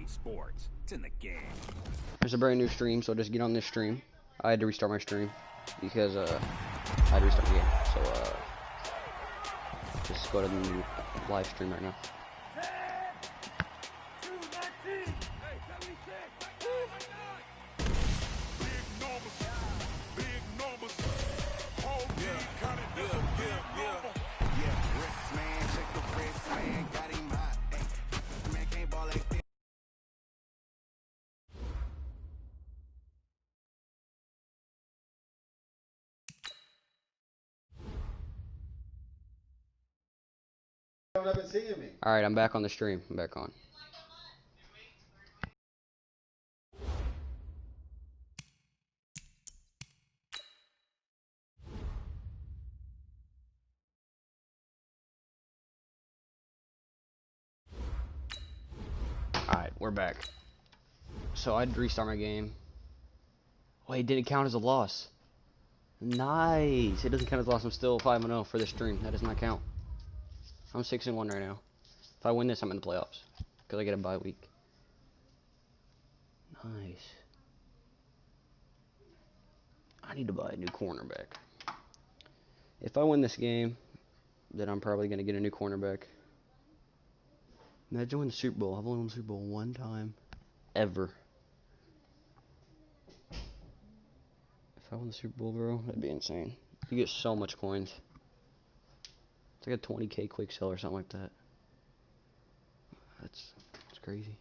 sports. It's in the game. There's a brand new stream, so just get on this stream. I had to restart my stream because I had to restart the game. So just go to the new live stream right now. Alright, I'm back on the stream. I'm back on. Alright, we're back. So I'd restart my game. Wait, it didn't count as a loss. Nice. It doesn't count as a loss. I'm still 5-0 for the stream. That does not count. I'm 6-1 right now. If I win this, I'm in the playoffs because I get a bye week. Nice. I need to buy a new cornerback. If I win this game, then I'm probably gonna get a new cornerback. Imagine winning the Super Bowl. I've only won the Super Bowl one time, ever. If I won the Super Bowl, bro, that'd be insane. You get so much coins. It's like a 20K quick sell or something like that. That's crazy.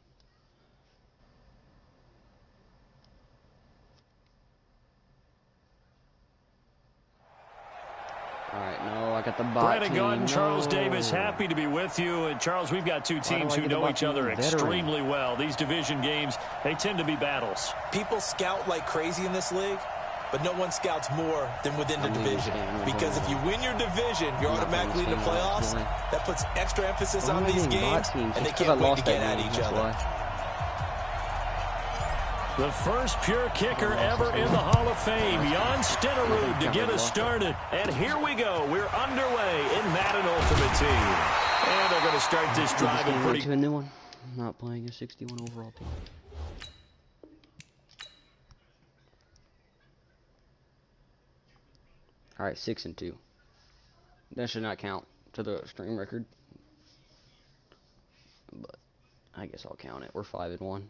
Alright, no, I got the bot Brandon team. Gunn, No. Charles Davis, happy to be with you. And Charles, we've got two teams who know each other extremely well. These division games, they tend to be battles. People scout like crazy in this league, but no one scouts more than within the division. Because if you win your division, you're automatically in the playoffs. That puts extra emphasis on these games, and they can't wait to get at each other. The first pure kicker ever in the Hall of Fame, Jan Stenerud, to get us started. And here we go. We're underway in Madden Ultimate Team. And they're going to start this drive in pretty... To a new one. I'm not playing a 61 overall team. Alright, 6-2. That should not count to the stream record. But I guess I'll count it. We're 5-1.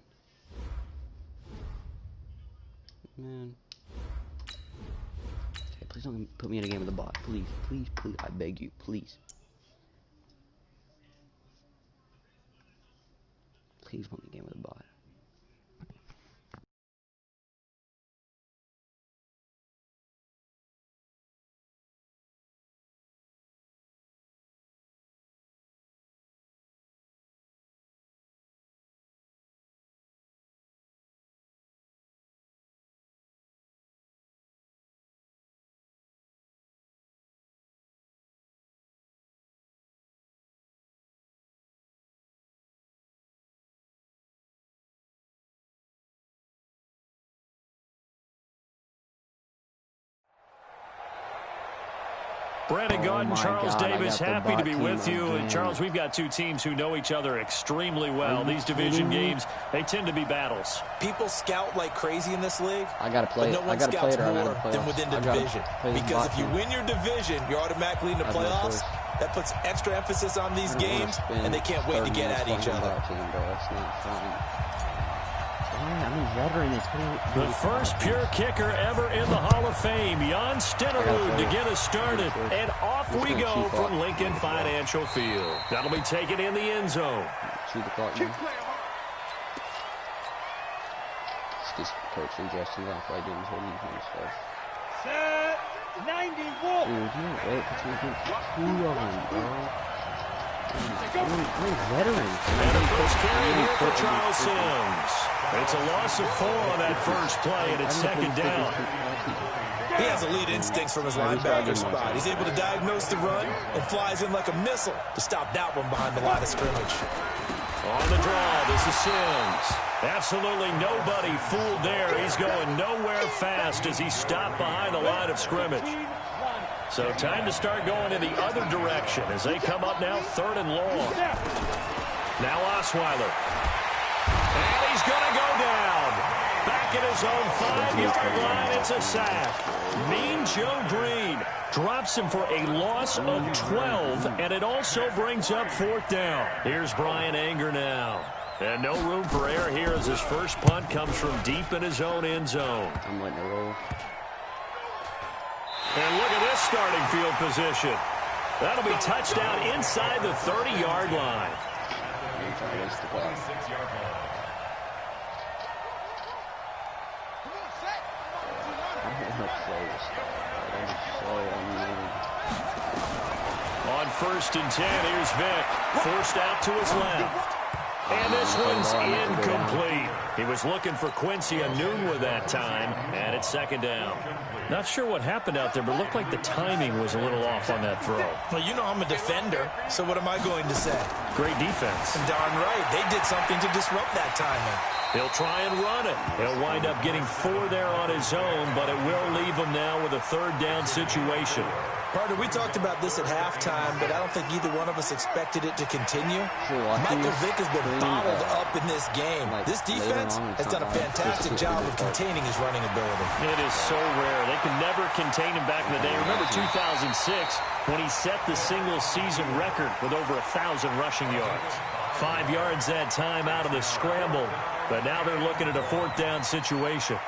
Man. Okay, please don't put me in a game with a bot. Please, please, please. I beg you, please. Please put me in a game with a bot. Brandon Gunn, Charles Davis, happy to be with you. Again. And Charles, we've got two teams who know each other extremely well. These division games, they tend to be battles. People scout like crazy in this league, I gotta play but no one scouts more than within the division. Because if you win your division, you're automatically in the playoffs. That puts extra emphasis on these games, and they can't wait to get at each other. The first pure kicker ever in the Hall of Fame, Jan Stenerud, to get us started. And off we go from Lincoln Financial Field. That'll be taken in the end zone. Just coach suggestions on why doing this whole defense stuff. Set 91. Dude, you wait until we get two of them, bro. We're veterans. And a first carry here for Charles Sims. It's a loss of 4 on that first play, and it's second down. He has elite instincts from his linebacker spot. He's able to diagnose the run and flies in like a missile to stop that one behind the line of scrimmage. On the draw, this is Sims. Absolutely nobody fooled there. He's going nowhere fast as he stopped behind the line of scrimmage. So time to start going in the other direction as they come up now 3rd and long. Now Osweiler. his own 5-yard line. It's a sack. Mean Joe Green drops him for a loss of 12, and it also brings up 4th down. Here's Brian Anger now. And no room for error here as his first punt comes from deep in his own end zone. I'm letting it roll. And look at this starting field position. That'll be touchdown inside the 30-yard line. On 1st and 10, here's Vick. Forced out to his left. And this one's incomplete. He was looking for Quincy Enunwa that time, and it's 2nd down. Not sure what happened out there, but it looked like the timing was a little off on that throw. Well, you know I'm a defender, so what am I going to say? Great defense. Darn right. They did something to disrupt that timing. He'll try and run it. He'll wind up getting 4 there on his own, but it will leave him now with a 3rd down situation. Partner, we talked about this at halftime, but I don't think either one of us expected it to continue. Michael Vick has been bottled up in this game. This defense has done a fantastic job of containing his running ability. It is so rare. They can never contain him back in the day. Remember 2006 when he set the single-season record with over 1,000 rushing yards. 5 yards that time out of the scramble, but now they're looking at a 4th down situation.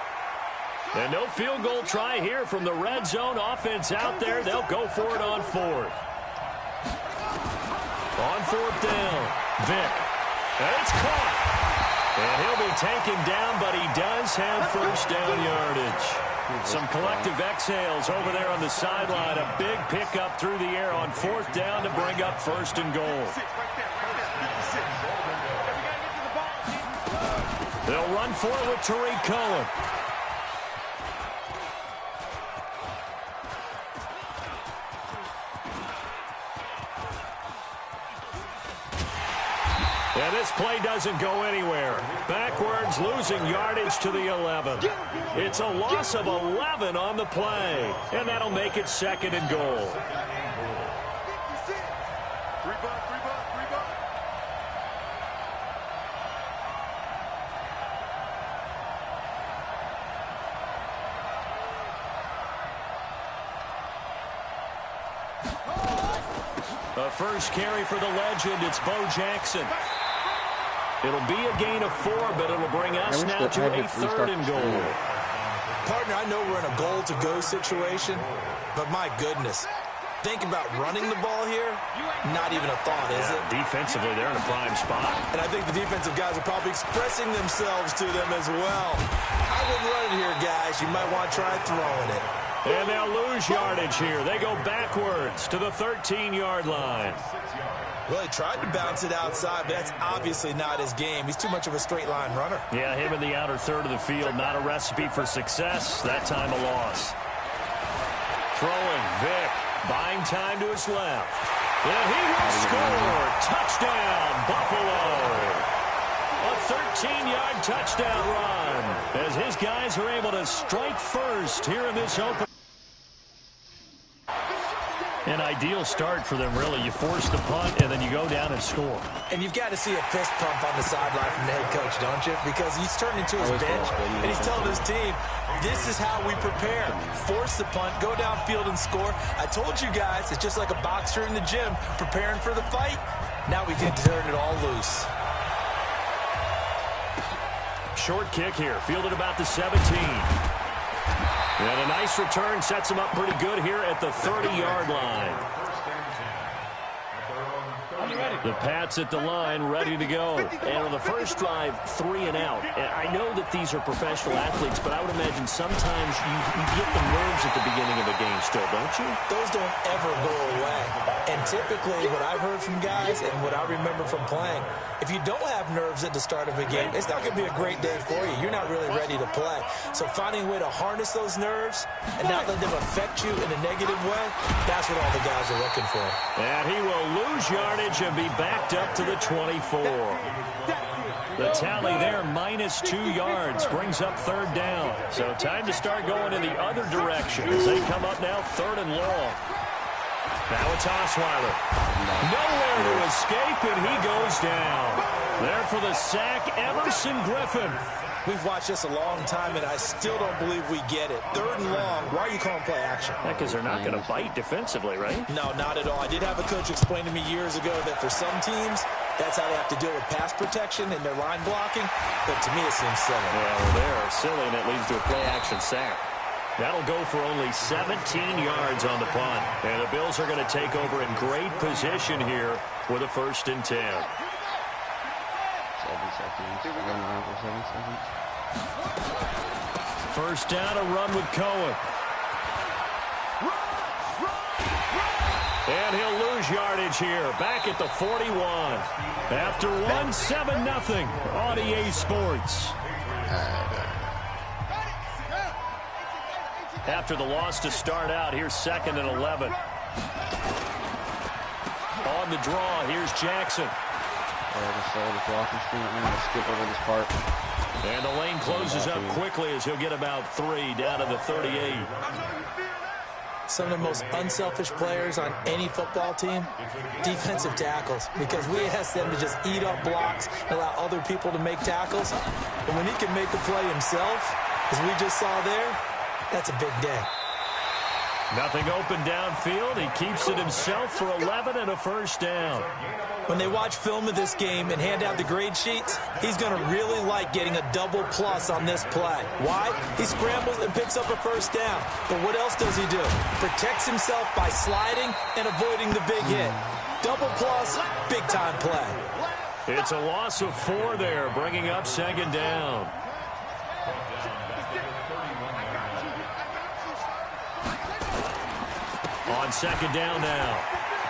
And no field goal try here from the red zone offense out there. They'll go for it on 4th. On 4th down, Vick. And it's caught. And he'll be taken down, but he does have 1st down yardage. Some collective exhales over there on the sideline. A big pickup through the air on 4th down to bring up 1st and goal. They'll run for it with Tariq Cohen. And this play doesn't go anywhere. Backwards, losing yardage to the 11. It's a loss of 11 on the play. And that'll make it 2nd and goal. The first carry for the legend, it's Bo Jackson. It'll be a gain of 4, but it'll bring us now to a 3rd and goal. Partner, I know we're in a goal-to-go situation, but my goodness. Think about running the ball here, not even a thought, is it? Defensively, they're in a prime spot. And I think the defensive guys are probably expressing themselves to them as well. I wouldn't run it here, guys. You might want to try throwing it. And they'll lose yardage here. They go backwards to the 13-yard line. Well, he tried to bounce it outside, but that's obviously not his game. He's too much of a straight-line runner. Yeah, him in the outer 3rd of the field, not a recipe for success. That time a loss. Throwing, Vick, buying time to his left. And he will score. Touchdown, Buffalo. A 13-yard touchdown run as his guys are able to strike first here in this open. An ideal start for them, really. You force the punt, and then you go down and score. And you've got to see a fist pump on the sideline from the head coach, don't you? Because he's turning to his bench, and he's telling his team, this is how we prepare. Force the punt, go downfield and score. I told you guys, it's just like a boxer in the gym preparing for the fight. Now we can turn it all loose. Short kick here, fielded about the 17. And a nice return sets him up pretty good here at the 30-yard line. The Pats at the line, ready to go. And on the first drive, 3 and out. And I know that these are professional athletes, but I would imagine sometimes you get the nerves at the beginning of a game still, don't you? Those don't ever go away. And typically, what I've heard from guys and what I remember from playing, if you don't have nerves at the start of a game, it's not going to be a great day for you. You're not really ready to play. So finding a way to harness those nerves and not let them affect you in a negative way, that's what all the guys are looking for. And he will lose yardage and be backed up to the 24. The tally there, -2 yards, brings up 3rd down. So time to start going in the other direction as they come up now 3rd and long. Now it's Osweiler. Nowhere to escape, and he goes down. There for the sack, Everson Griffin. We've watched this a long time, and I still don't believe we get it. 3rd and long. Why are you calling play action? Because they're not going to bite defensively, right? No, not at all. I did have a coach explain to me years ago that for some teams, that's how they have to deal with pass protection and their line blocking. But to me, it seems silly. Yeah, well, they're silly, and it leads to a play action sack. That'll go for only 17 yards on the punt. And the Bills are going to take over in great position here with a 1st and 10. 7 seconds. 7 seconds. 1st down, a run with Cohen. And he'll lose yardage here. Back at the 41. After 1, 7-0 on EA Sports. After the loss to start out, here's 2nd and 11. On the draw, here's Jackson. Just blocking screen. I'm going to skip over this part. And the lane closes up quickly as he'll get about 3 down to the 38. Some of the most unselfish players on any football team, defensive tackles, because we ask them to just eat up blocks and allow other people to make tackles. But when he can make a play himself, as we just saw there, that's a big day. Nothing open downfield. He keeps it himself for 11 and a 1st down. When they watch film of this game and hand out the grade sheets, he's going to really like getting a double plus on this play. Why? He scrambles and picks up a 1st down. But what else does he do? Protects himself by sliding and avoiding the big hit. Double plus, big-time play. It's a loss of 4 there, bringing up 2nd down. On 2nd down now,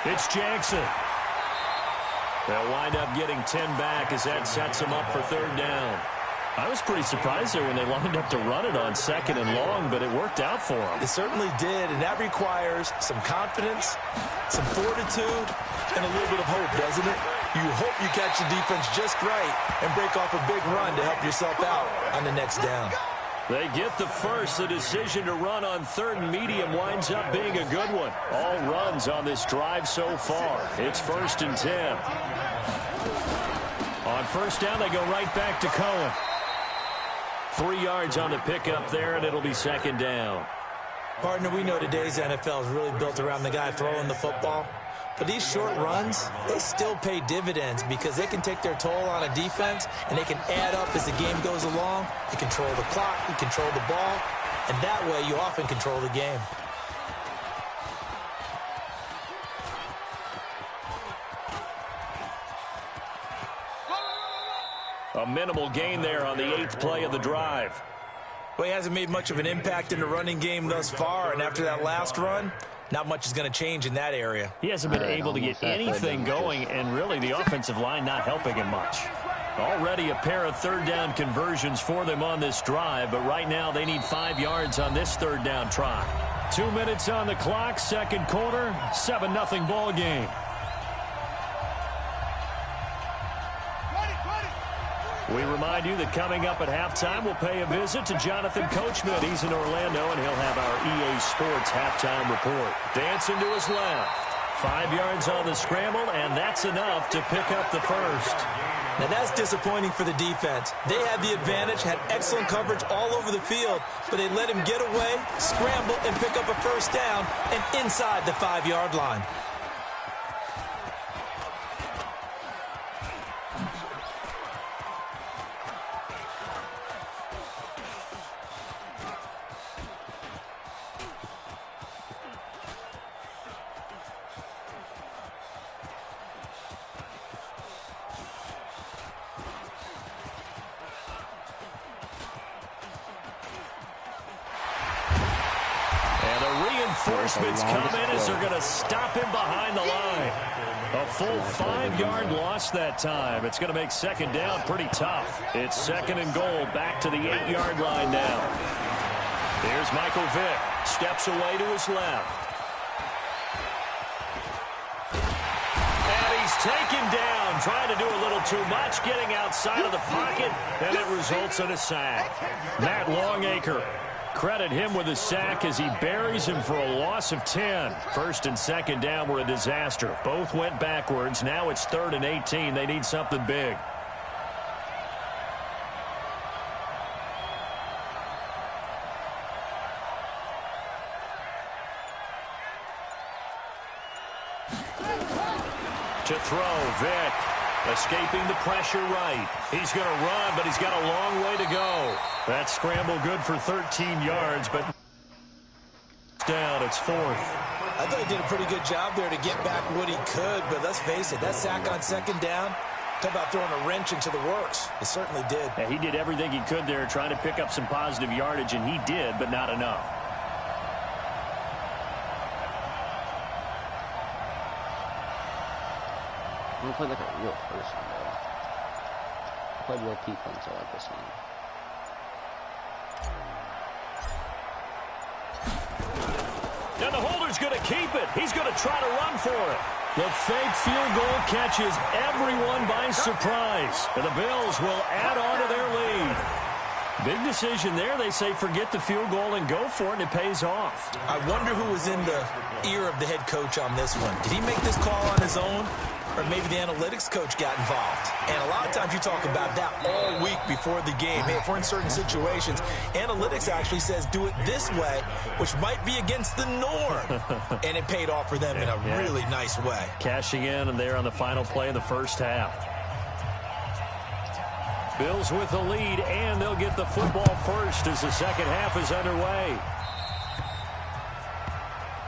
it's Jackson. They'll wind up getting 10 back as that sets them up for 3rd down. I was pretty surprised there when they lined up to run it on 2nd and long, but it worked out for them. It certainly did, and that requires some confidence, some fortitude, and a little bit of hope, doesn't it? You hope you catch the defense just right and break off a big run to help yourself out on the next down. They get the 1st. The decision to run on 3rd and medium winds up being a good one. All runs on this drive so far. It's 1st and 10. On 1st down, they go right back to Cohen. 3 yards on the pickup there, and it'll be 2nd down. Partner, we know today's NFL is really built around the guy throwing the football. But these short runs, they still pay dividends because they can take their toll on a defense and they can add up as the game goes along. You control the clock, you control the ball, and that way you often control the game. A minimal gain there on the 8th play of the drive. Well, he hasn't made much of an impact in the running game thus far, and after that last run, not much is going to change in that area. He hasn't been able to get anything going, and really the offensive line not helping him much. Already a pair of 3rd down conversions for them on this drive, but right now they need 5 yards on this 3rd down try. 2 minutes on the clock, 2nd quarter, 7-0 ball game. We remind you that coming up at halftime, we'll pay a visit to Jonathan Coachman. He's in Orlando, and he'll have our EA Sports halftime report. Dancing to his left. 5 yards on the scramble, and that's enough to pick up the 1st. Now, that's disappointing for the defense. They had the advantage, had excellent coverage all over the field, but they let him get away, scramble, and pick up a 1st down, and inside the 5-yard line. Reinforcements come in as they're going to stop him behind the line. A full 5-yard loss that time. It's going to make 2nd down pretty tough. It's 2nd and goal, back to the 8-yard line now. Here's Michael Vick. Steps away to his left. And he's taken down, trying to do a little too much, getting outside of the pocket, and it results in a sack. Matt Longacre. Credit him with a sack as he buries him for a loss of 10. 1st and 2nd down were a disaster. Both went backwards. Now it's 3rd and 18. They need something big. To throw, Vick. Escaping the pressure right. He's going to run, but he's got a long way to go. That scramble good for 13 yards, but down, it's 4th. I thought he did a pretty good job there to get back what he could, but let's face it, that sack on 2nd down, talk about throwing a wrench into the works. It certainly did. Yeah, he did everything he could there trying to pick up some positive yardage, and he did, but not enough. I want to play like a real person, though. I played real people until like this one. And the holder's going to keep it. He's going to try to run for it. The fake field goal catches everyone by surprise. And the Bills will add on to their lead. Big decision there. They say forget the field goal and go for it, and it pays off. I wonder who was in the ear of the head coach on this one. Did he make this call on his own? Or maybe the analytics coach got involved. And a lot of times you talk about that all week before the game. Hey, if we're in certain situations, analytics actually says do it this way, which might be against the norm. And it paid off for them in a really nice way. Cashing in and there on the final play of the first half. Bills with the lead, and they'll get the football first as the second half is underway.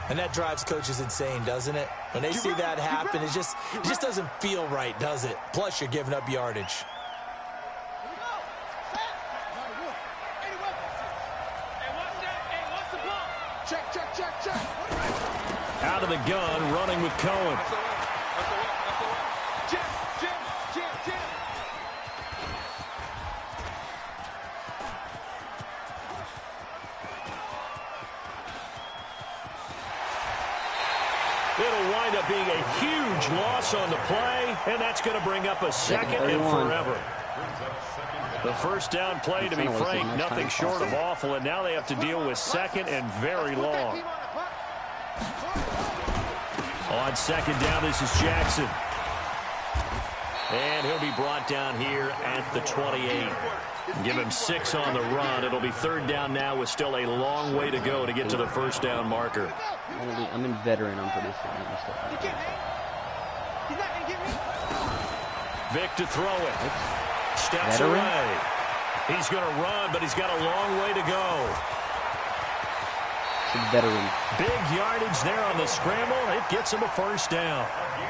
And that drives coaches insane, doesn't it? When they see that happen, it just doesn't feel right, does it? Plus, you're giving up yardage. Out of the gun, running with Cohen. It'll wind up being a huge loss on the play, and that's going to bring up a second and forever. The first down play, to be frank, nothing short of awful, and now they have to deal with second and very long. On 2nd down, this is Jackson. And he'll be brought down here at the 28. Give him 6 on the run. It'll be 3rd down now with still a long way to go to get to the first down marker. I'm in veteran, I'm pretty sure. Vick to throw it. Steps Veteran? away. He's going to run, but he's got a long way to go. It's a veteran. Big yardage there on the scramble. It gets him a first down.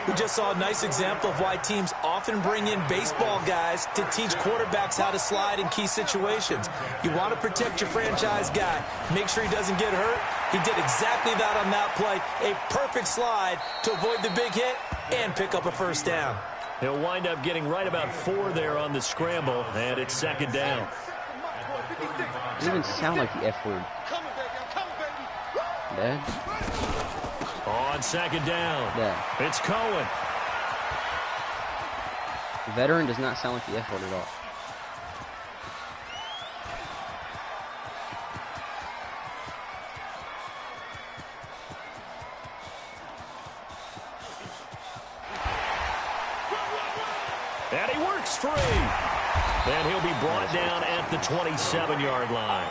We just saw a nice example of why teams often bring in baseball guys to teach quarterbacks how to slide in key situations. You want to protect your franchise guy. Make sure he doesn't get hurt. He did exactly that on that play. A perfect slide to avoid the big hit and pick up a first down. He'll wind up getting right about 4 there on the scramble, and it's 2nd down. It doesn't even sound like the F word. Dad? On 2nd down, Dad. it's Cohen. Veteran does not sound like the F word at all. And he works free. And he'll be brought down at the 27-yard line.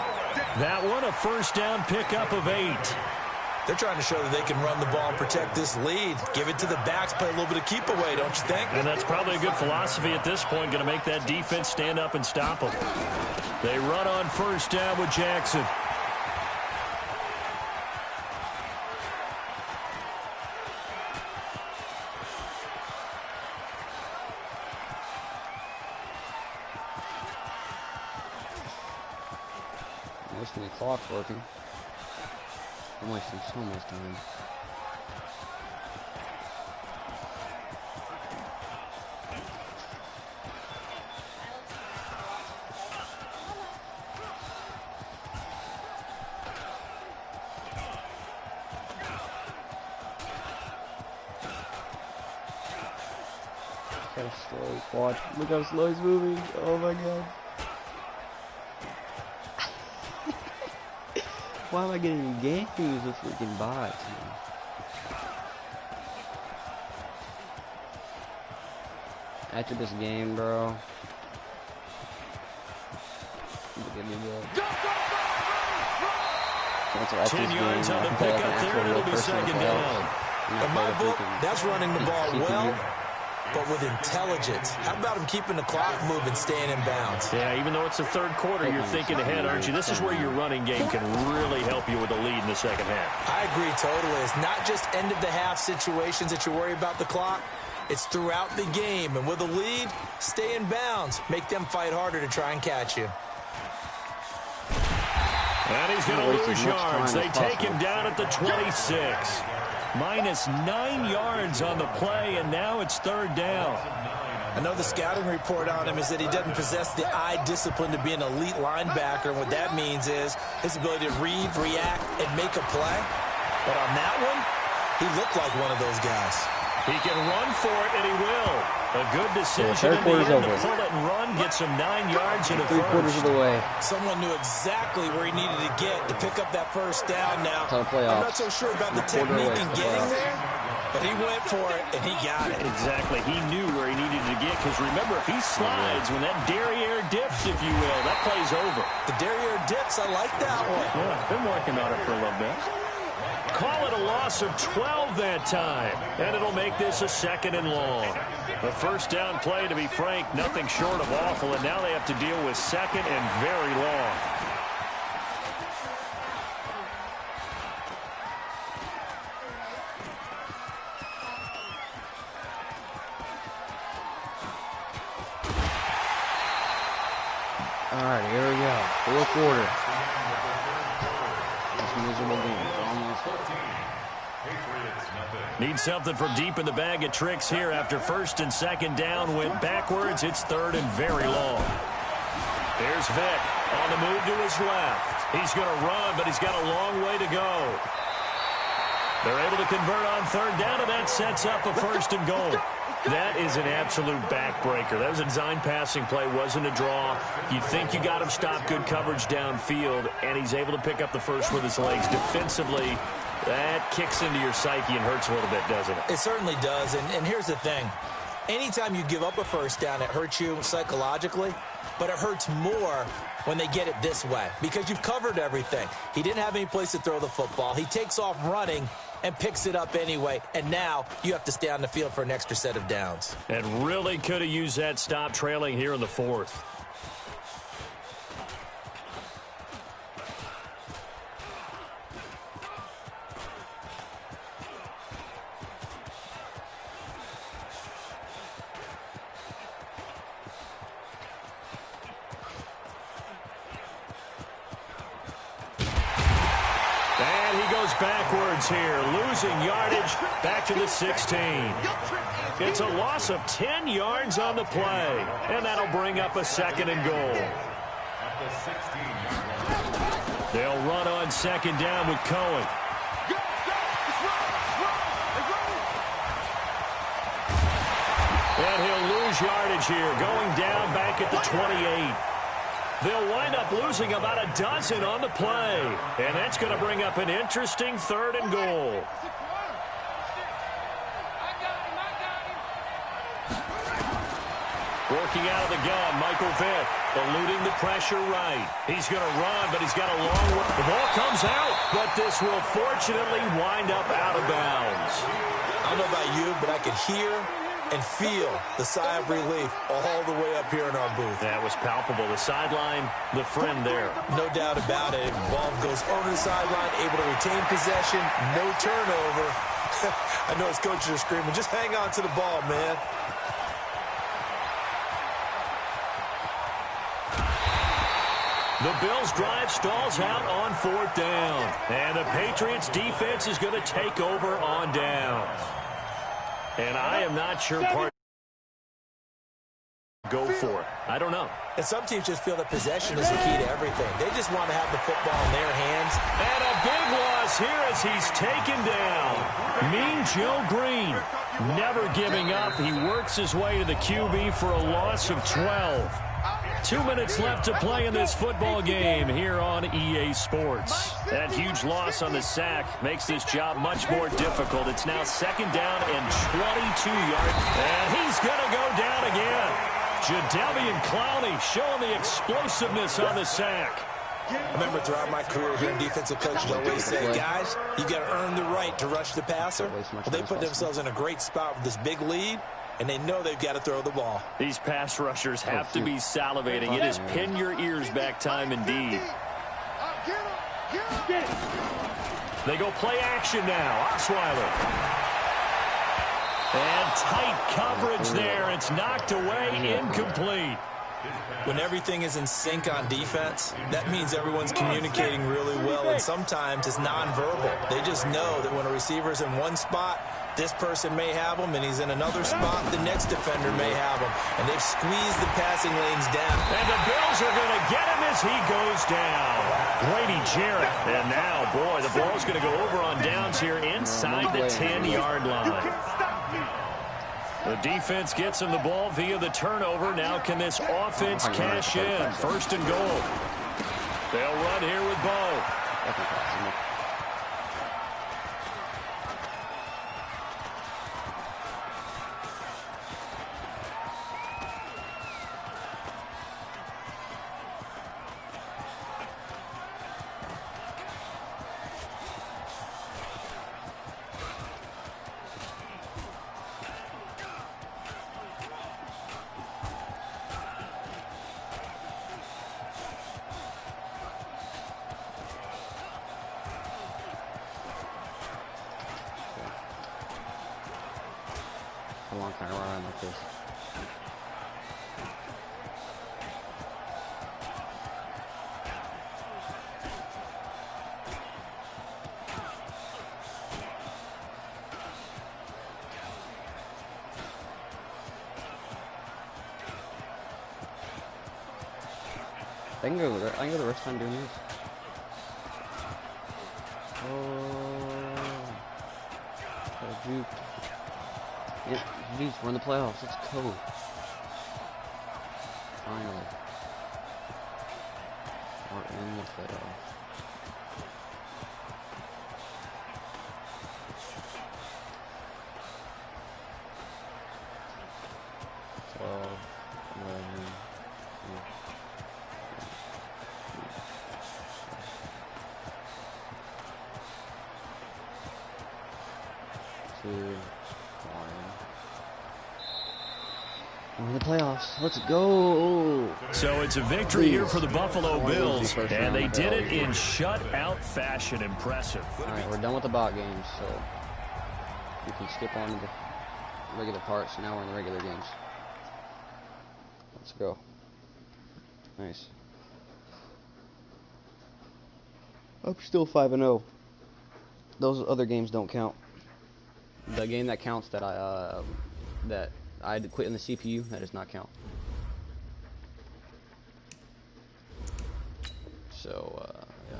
That one, a first down pickup of 8. They're trying to show that they can run the ball and protect this lead. Give it to the backs, play a little bit of keep away, don't you think? And that's probably a good philosophy at this point, going to make that defense stand up and stop them. They run on first down with Jackson. Wasting the clock working. I'm wasting so much time. Look how slow. Watch. Look how slow he's moving. Oh my god. Why am I getting games with freaking bots, man? After this game, bro. Give me the... 10 yards on the pickup there, it'll be 2nd down. In my book, that's running the ball well but with intelligence. How about him keeping the clock moving, staying in bounds? Yeah, even though it's the third quarter, you're thinking ahead, aren't you? This is where your running game can really help you with a lead in the second half. I agree totally. It's not just end-of-the-half situations that you worry about the clock. It's throughout the game. And with a lead, stay in bounds. Make them fight harder to try and catch you. And he's going to lose yards. They take him down at the 26. Minus 9 yards on the play, and now it's third down. I know the scouting report on him is that he doesn't possess the eye discipline to be an elite linebacker. And what that means is his ability to read, react, and make a play. But on that one, he looked like one of those guys. He can run for it, and he will. A good decision in the end to pull it and run, get some 9 yards in a first. 3/4 of the way. Someone knew exactly where he needed to get to pick up that first down now. I'm not so sure about the technique in getting there, but he went for it, and he got it. Exactly. He knew where he needed to get, because remember, if he slides, when that derriere dips, if you will, that play's over. The derriere dips, I like that one. Yeah, been working on it for a little bit. Call it a loss of 12 that time, and it'll make this a 2nd and long. The first down play, to be frank, nothing short of awful, and now they have to deal with 2nd and very long. All right, here we go. Fourth quarter. This miserable game. Need something from deep in the bag of tricks here after 1st and 2nd down. Went backwards. It's 3rd and very long. Here's Vick on the move to his left. He's going to run, but he's got a long way to go. They're able to convert on 3rd down, and that sets up a 1st and goal. That is an absolute backbreaker. That was a design passing play, wasn't a draw. You think you got him stopped, good coverage downfield, and he's able to pick up the first with his legs. Defensively, that kicks into your psyche and hurts a little bit, doesn't it? It certainly does, and here's the thing. Anytime you give up a first down, it hurts you psychologically, but it hurts more when they get it this way because you've covered everything. He didn't have any place to throw the football. He takes off running and picks it up anyway, and now you have to stay on the field for an extra set of downs. And really could have used that stop trailing here in the 4th. Backwards here, losing yardage back to the 16. It's a loss of 10 yards on the play, and that'll bring up a 2nd and goal. They'll run on 2nd down with Cohen. And he'll lose yardage here, going down back at the 28. They'll wind up losing about a dozen on the play. And that's going to bring up an interesting 3rd and goal. Working out of the gun, Michael Vick, eluding the pressure right. He's going to run, but he's got a long way. The ball comes out, but this will fortunately wind up out of bounds. I don't know about you, but I could hear and feel the sigh of relief all the way up here in our booth. That was palpable. The sideline, the friend there. No doubt about it. Ball goes over the sideline, able to retain possession, no turnover. I know his coaches are screaming, just hang on to the ball, man. The Bills' drive stalls out on 4th down. And the Patriots' defense is going to take over on downs. And I am not sure part go for it. I don't know. And some teams just feel that possession is the key to everything. They just want to have the football in their hands. And a big loss here as he's taken down. Mean Joe Green, never giving up. He works his way to the QB for a loss of 12. 2 minutes left to play in this football game here on EA Sports. That huge loss on the sack makes this job much more difficult. It's now 2nd down and 22 yards. And he's going to go down again. Jadeveon Clowney showing the explosiveness on the sack. I remember throughout my career hearing defensive coaches always say, guys, you got to earn the right to rush the passer. Well, they put themselves in a great spot with this big lead. and they know they've got to throw the ball. These pass rushers have to be salivating. It is pin your ears back time indeed. They go play action now. Osweiler. And tight coverage there. It's knocked away, incomplete. When everything is in sync on defense, that means everyone's communicating really well, and sometimes it's nonverbal. They just know that when a receiver's in one spot, this person may have him, and he's in another spot, the next defender may have him. And they've squeezed the passing lanes down. And the Bills are going to get him as he goes down. Grady Jarrett. And now, boy, the ball's going to go over on downs here inside the 10-yard line. The defense gets him the ball via the turnover. Now can this offense cash in? First and goal. They'll run here with Bo. A long time around like this. I can go the rest of the time doing this. Oh, juke. Yep, geez, we're in the playoffs. Let's go. Finally. We're in the playoffs. So, 2, 1. We're in the playoffs. Let's go. So it's a victory here for the Buffalo Bills, and they did it in shutout fashion. Impressive. All right, we're done with the bot games, so we can skip on to the regular parts. Now we're in the regular games. Let's go. Nice. I'm still 5-0. Those other games don't count. The game that counts that I had to quit in the CPU, that does not count. So yeah.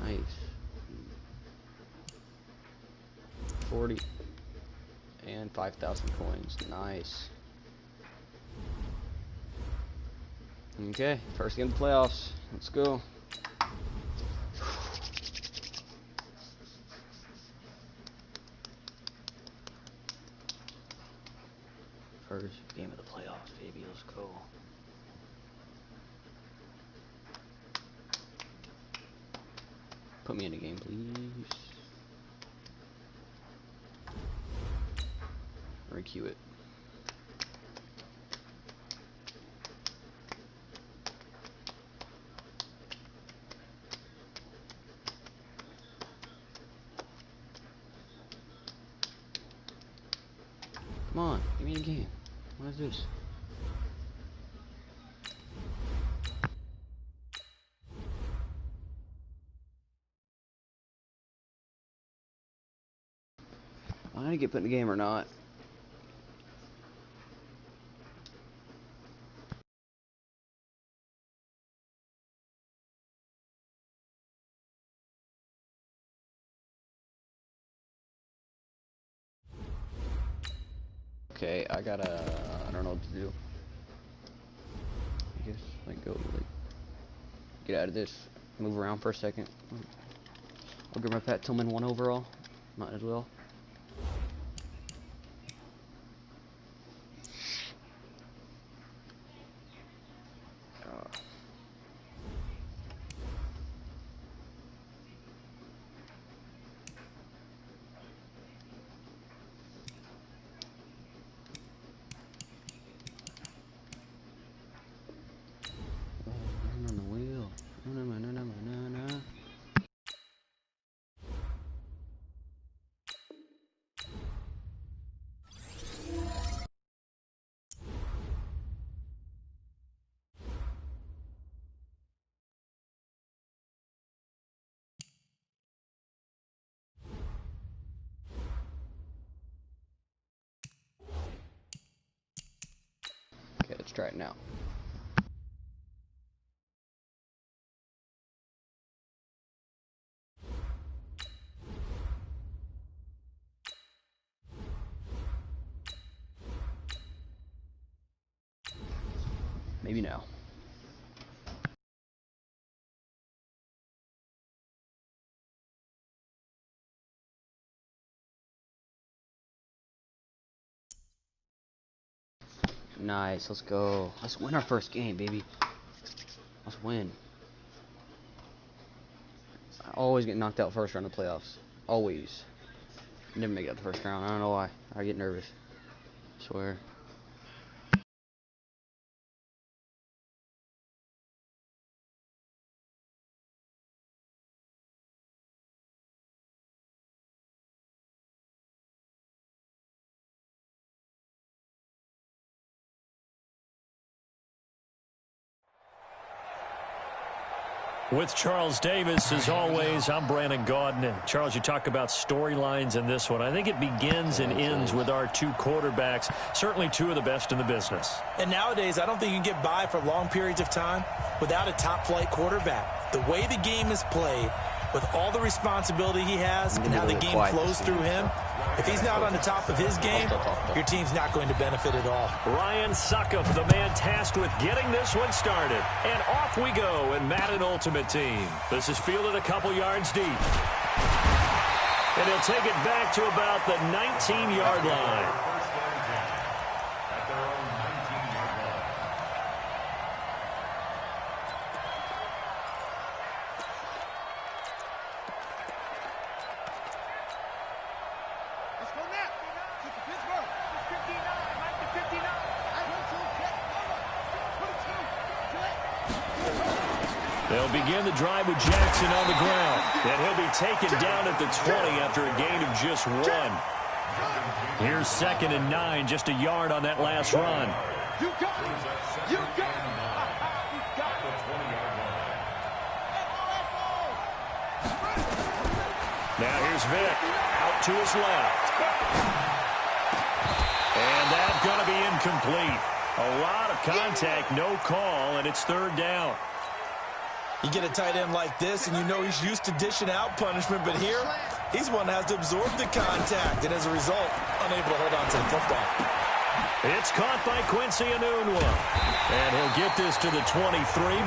Nice. 40 and 5,000 coins. Nice. Okay, first game of the playoffs. Let's go. First game of the playoffs, baby. Let's go. Put me in a game, please. Requeue it. Come on, give me a game. What is this? Am I gonna get put in the game or not? Okay, I don't know what to do. I guess, get out of this, move around for a second. I'll give my Pat Tillman 1 overall, might as well. Let's try it now. Maybe now. Nice, let's go. Let's win our first game, baby. Let's win. I always get knocked out first round of playoffs. Always. Never make it out the first round. I don't know why. I get nervous. I swear. With Charles Davis, as always, I'm Brandon Gaudin. Charles, you talk about storylines in this one. I think it begins and ends with our two quarterbacks, certainly two of the best in the business. And nowadays, I don't think you can get by for long periods of time without a top-flight quarterback. The way the game is played, with all the responsibility he has and how the game flows through him, if he's not on the top of his game, your team's not going to benefit at all. Ryan Succop, the man tasked with getting this one started. And off we go in Madden Ultimate Team. This is fielded a couple yards deep. And he'll take it back to about the 19-yard line. They'll begin the drive with Jackson on the ground. And he'll be taken down at the 20 after a gain of just 1. Here's 2nd and 9, just a yard on that last run. You got it. You got it. You got it. Now here's Vic out to his left. And that's going to be incomplete. A lot of contact, no call, and it's 3rd down. You get a tight end like this, and you know he's used to dishing out punishment, but here, he's one that has to absorb the contact, and as a result, unable to hold on to the football. It's caught by Quincy Enunwa. And he'll get this to the 23,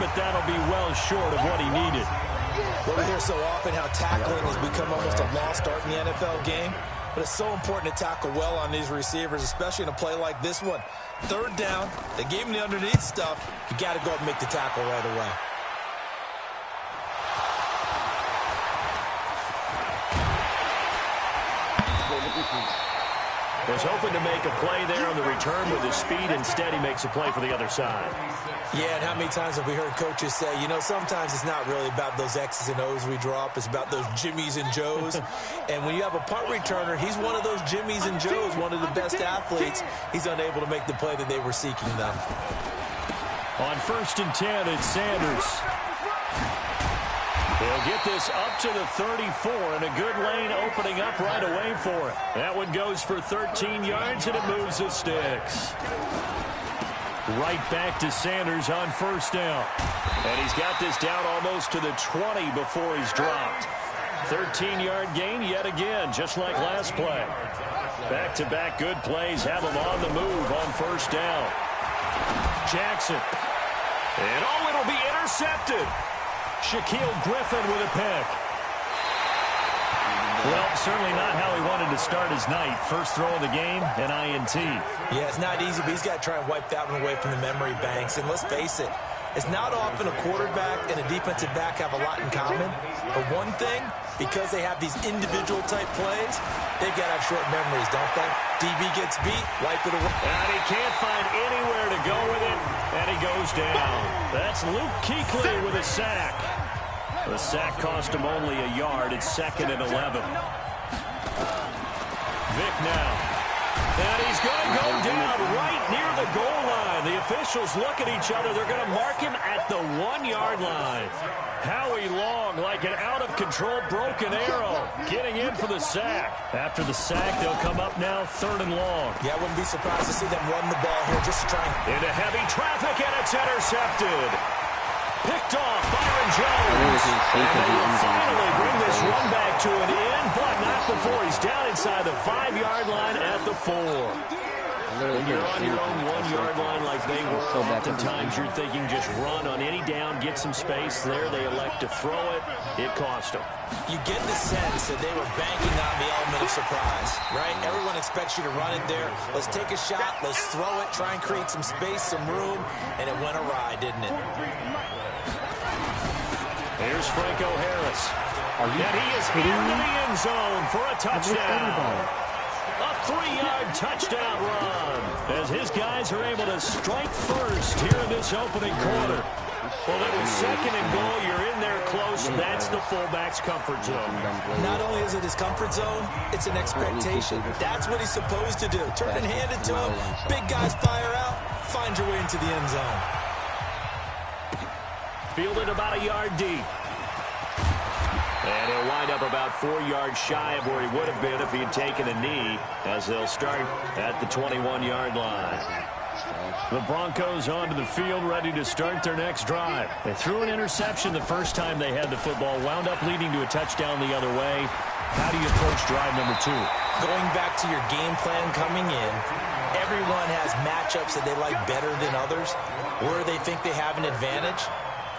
but that'll be well short of what he needed. Well, we hear so often how tackling has become almost a lost art in the NFL game, but it's so important to tackle well on these receivers, especially in a play like this one. 3rd down, they gave him the underneath stuff. You got to go up and make the tackle right away. Was hoping to make a play there on the return with his speed. Instead, he makes a play for the other side. Yeah, and how many times have we heard coaches say, you know, sometimes it's not really about those X's and O's we drop. It's about those Jimmies and Joes. And when you have a punt returner, he's one of those Jimmies and Joes, one of the best athletes. He's unable to make the play that they were seeking them. On 1st and 10, it's Sanders. He'll get this up to the 34, and a good lane opening up right away for it. That one goes for 13 yards, and it moves the sticks. Right back to Sanders on 1st down. And he's got this down almost to the 20 before he's dropped. 13-yard gain yet again, just like last play. Back-to-back good plays have him on the move on 1st down. Jackson. And it'll be intercepted. Shaquille Griffin with a pick. Well, certainly not how he wanted to start his night. First throw of the game, an INT. Yeah, it's not easy, but he's got to try and wipe that one away from the memory banks. And let's face it, it's not often a quarterback and a defensive back have a lot in common. But one thing, because they have these individual-type plays, they've got to have short memories, don't they? DB gets beat, wipe it away. And he can't find anywhere to go with it, and he goes down. That's Luke Kuechly with a sack. The sack cost him only a yard. It's 2nd and 11. Vic now. And he's going to go down right near the goal line. The officials look at each other. They're going to mark him at the 1-yard line. Howie Long, like an out-of-control broken arrow, getting in for the sack. After the sack, they'll come up now 3rd and long. Yeah, I wouldn't be surprised to see them run the ball here just to try and... Into heavy traffic, and it's intercepted. Picked off Byron Jones. And they will finally bring this run back to an end, but not before he's down inside the 5-yard line at the 4. When you're on your own 1-yard line like they were, oftentimes you're thinking just run on any down, get some space there. They elect to throw it. It cost them. You get the sense that they were banking on the element of surprise, right? Everyone expects you to run it there. Let's take a shot. Let's throw it. Try and create some space, some room. And it went awry, didn't it? Here's Franco Harris. And he is into the end zone for a touchdown. A 3-yard touchdown run as his guys are able to strike first here in this opening quarter. Well, it was 2nd and goal. You're in there close. That's the fullback's comfort zone. Not only is it his comfort zone, it's an expectation. That's what he's supposed to do. Turn and hand it to him. Big guys fire out. Find your way into the end zone. Fielded about a yard deep. And he'll wind up about 4 yards shy of where he would have been if he had taken a knee, as they'll start at the 21-yard line. The Broncos onto the field, ready to start their next drive. They threw an interception the first time they had the football, wound up leading to a touchdown the other way. How do you approach drive number 2? Going back to your game plan coming in, everyone has matchups that they like better than others, where they think they have an advantage.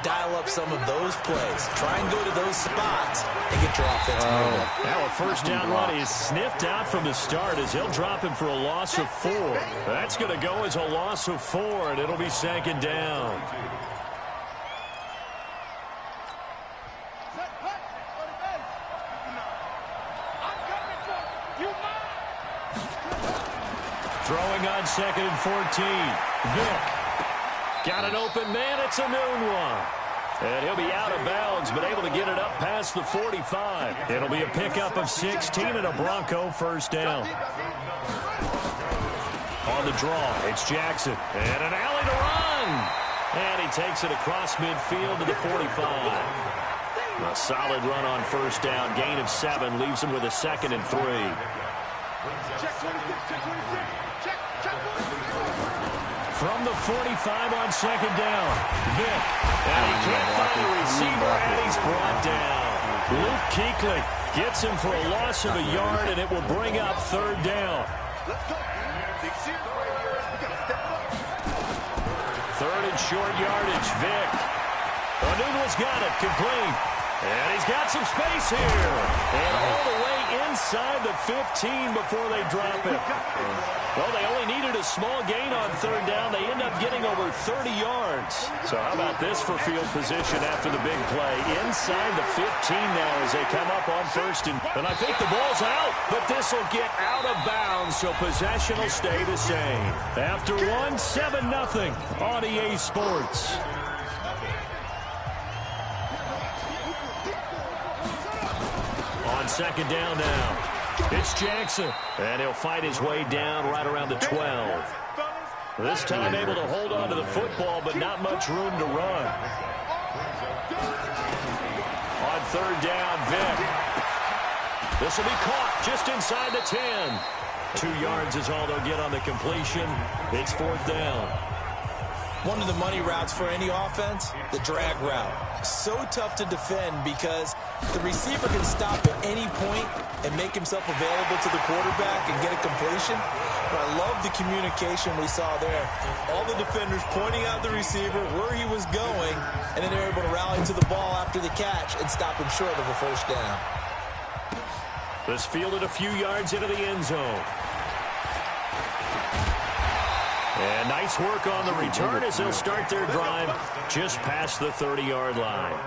Dial up some of those plays. Try and go to those spots and get your offense moving. Now a first down run is sniffed out from the start as he'll drop him for a loss of 4. That's going to go as a loss of 4, and it'll be 2nd down. Throwing on 2nd and 14. Vick. Got an open man. It's a noon one. And he'll be out of bounds, but able to get it up past the 45. It'll be a pickup of 16 and a Bronco first down. On the draw, it's Jackson. And an alley to run. And he takes it across midfield to the 45. A solid run on first down. Gain of 7 leaves him with a 2nd and 3. From the 45 on 2nd down, Vick. And he can't find the receiver, and he's brought down. Luke Kuechly gets him for a loss of a yard, and it will bring up 3rd down. 3rd and short yardage, Vick. O'Neill's got it, complete. And he's got some space here. And all the way inside the 15 before they drop it. Well, they only needed a small gain on 3rd down. They end up getting over 30 yards. So how about this for field position after the big play? Inside the 15 now as they come up on 1st. And I think the ball's out, but this will get out of bounds, so possession will stay the same. After 1, 7-0 on EA Sports. On 2nd down now, it's Jackson, and he'll fight his way down right around the 12. This time able to hold on to the football, but not much room to run. On 3rd down, Vick. This will be caught just inside the 10. 2 yards is all they'll get on the completion. It's 4th down. One of the money routes for any offense, the drag route. So tough to defend because the receiver can stop at any point and make himself available to the quarterback and get a completion. But I love the communication we saw there. All the defenders pointing out the receiver, where he was going, and then they're able to rally to the ball after the catch and stop him short of a 1st down. This fielded a few yards into the end zone. And nice work on the return as they'll start their drive just past the 30-yard line.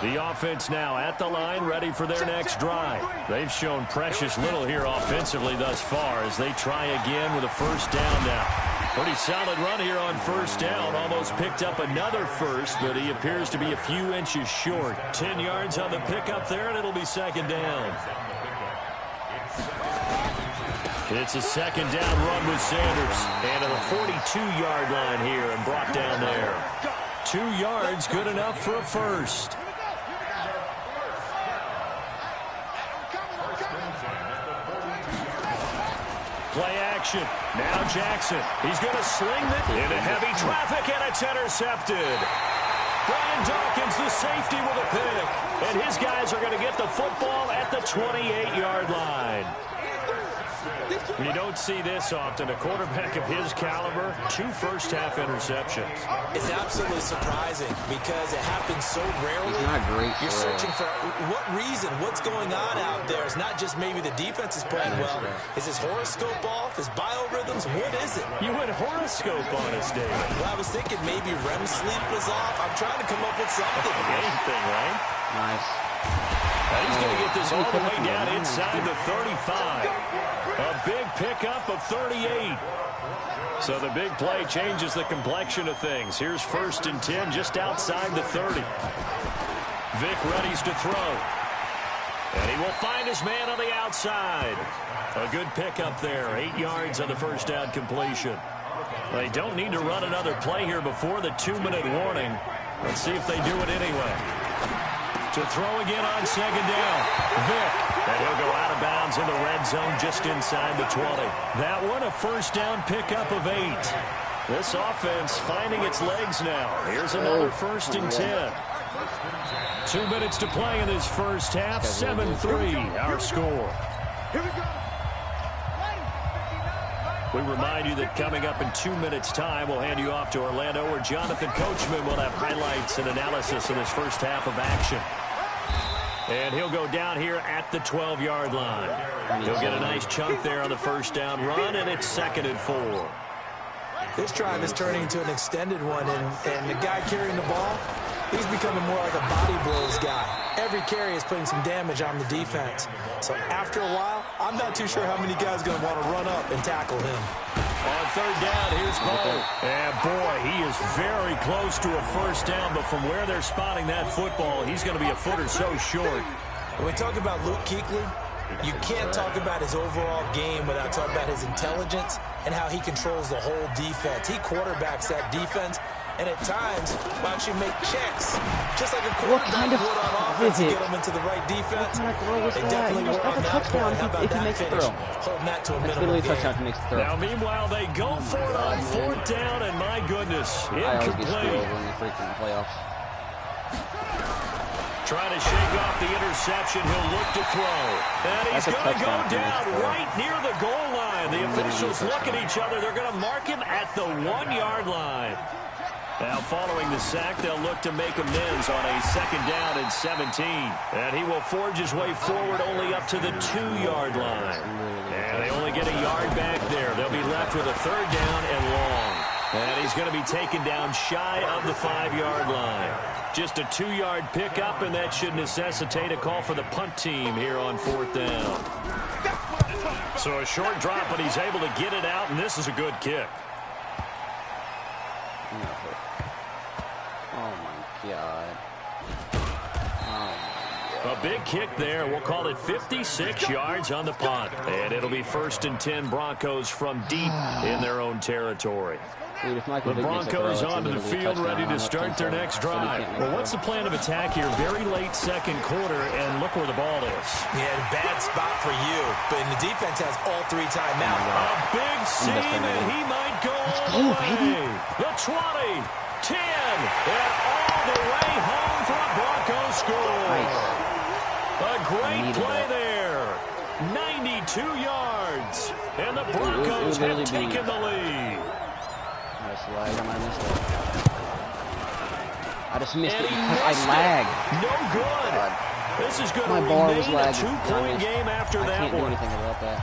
The offense now at the line, ready for their next drive. They've shown precious little here offensively thus far as they try again with a 1st down now. Pretty solid run here on 1st down. Almost picked up another 1st, but he appears to be a few inches short. 10 yards on the pickup there, and it'll be 2nd down. It's a second down run with Sanders. And to the 42-yard line here and brought down there. 2 yards, good enough for a first. Play action. Now Jackson. He's going to sling it into heavy traffic, and it's intercepted. Brian Dawkins, the safety, with a pick. And his guys are going to get the football at the 28-yard line. You don't see this often. A quarterback of his caliber, 2 first-half interceptions. It's absolutely surprising because it happens so rarely. He's not great. You're searching for what reason, what's going on out there. It's not just maybe the defense is playing well. Is his horoscope off? His biorhythms? What is it? You went horoscope on us, David. Well, I was thinking maybe REM sleep was off. I'm trying to come up with something. Anything, right? Nice. And he's going to get this all the way down inside the 35. A big pickup of 38. So the big play changes the complexion of things. Here's 1st and 10 just outside the 30. Vic readies to throw. And he will find his man on the outside. A good pickup there. 8 yards on the first down completion. They don't need to run another play here before the 2-minute warning. Let's see if they do it anyway. To throw again on second down. Vic. And he'll go out of bounds in the red zone just inside the 20. That one a first down pickup of 8. This offense finding its legs now. Here's another 1st and 10. 2 minutes to play in this first half. 7-3 our score. We remind you that coming up in 2 minutes' time, we'll hand you off to Orlando, where Jonathan Coachman will have highlights and analysis of this first half of action. And he'll go down here at the 12-yard line. He'll get a nice chunk there on the first down run, and it's 2nd and 4. This drive is turning into an extended one, and the guy carrying the ball, he's becoming more like a body blows guy. Every carry is putting some damage on the defense. So after a while, I'm not too sure how many guys are going to want to run up and tackle him. On 3rd down, here's Bo. And boy, he is very close to a first down, but from where they're spotting that football, he's going to be a foot or so short. When we talk about Luke Kuechly, you can't talk about his overall game without talking about his intelligence and how he controls the whole defense. He quarterbacks that defense, and at times will actually make checks, just like a quarterback would on offense to get them into the right defense. They definitely were on that play. How about that finish? Holding that to a minimum game. Now, meanwhile, they go for it on 4th down, and my goodness, incomplete. Trying to shake off the interception. He'll look to throw. And he's going to go down right near the goal line. The officials look at each other. They're going to mark him at the 1-yard line. Now, following the sack, they'll look to make amends on a 2nd down and 17. And he will forge his way forward only up to the 2-yard line. And they only get a yard back there. They'll be left with a 3rd down and long. And he's going to be taken down shy of the 5-yard line. Just a 2-yard pickup, and that should necessitate a call for the punt team here on 4th down. So a short drop, but he's able to get it out, and this is a good kick. Oh, my God. A big kick there. We'll call it 56 yards on the punt. And it'll be 1st and 10 Broncos from deep in their own territory. Dude, the Broncos onto the field ready to start their next drive. Well, what's the plan of attack here? Very late 2nd quarter, and look where the ball is. Yeah, bad spot for you. But the defense has all 3 timeouts. A big seam, and he might go all the way. The 20, 10, and all the way home for a Broncos score. Nice. A great play there. 92 yards, and the Broncos have taken the lead. I just missed it because I lagged. No good. God. This is going to remain a 2-point game after that one. I can't do anything about that.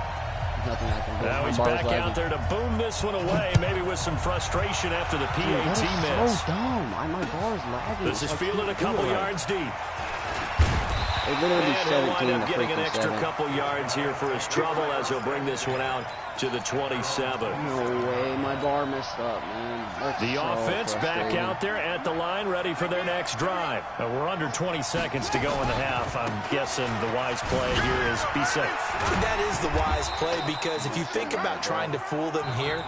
There's nothing I can do. Now he's back out there to boom this one away, maybe with some frustration after the PAT miss. So dumb. My bar is lagging. This is fielded a couple yards deep. It literally And he'll wind 17 up to getting an freaking extra 7. couple yards here for his trouble as he'll bring this one out to the 27. No way, my bar messed up, man. That's The so offense back frustrating. out there at the line, ready for their next drive. We're under 20 seconds to go in the half. I'm guessing the wise play here is be safe. That is the wise play, because if you think about trying to fool them here,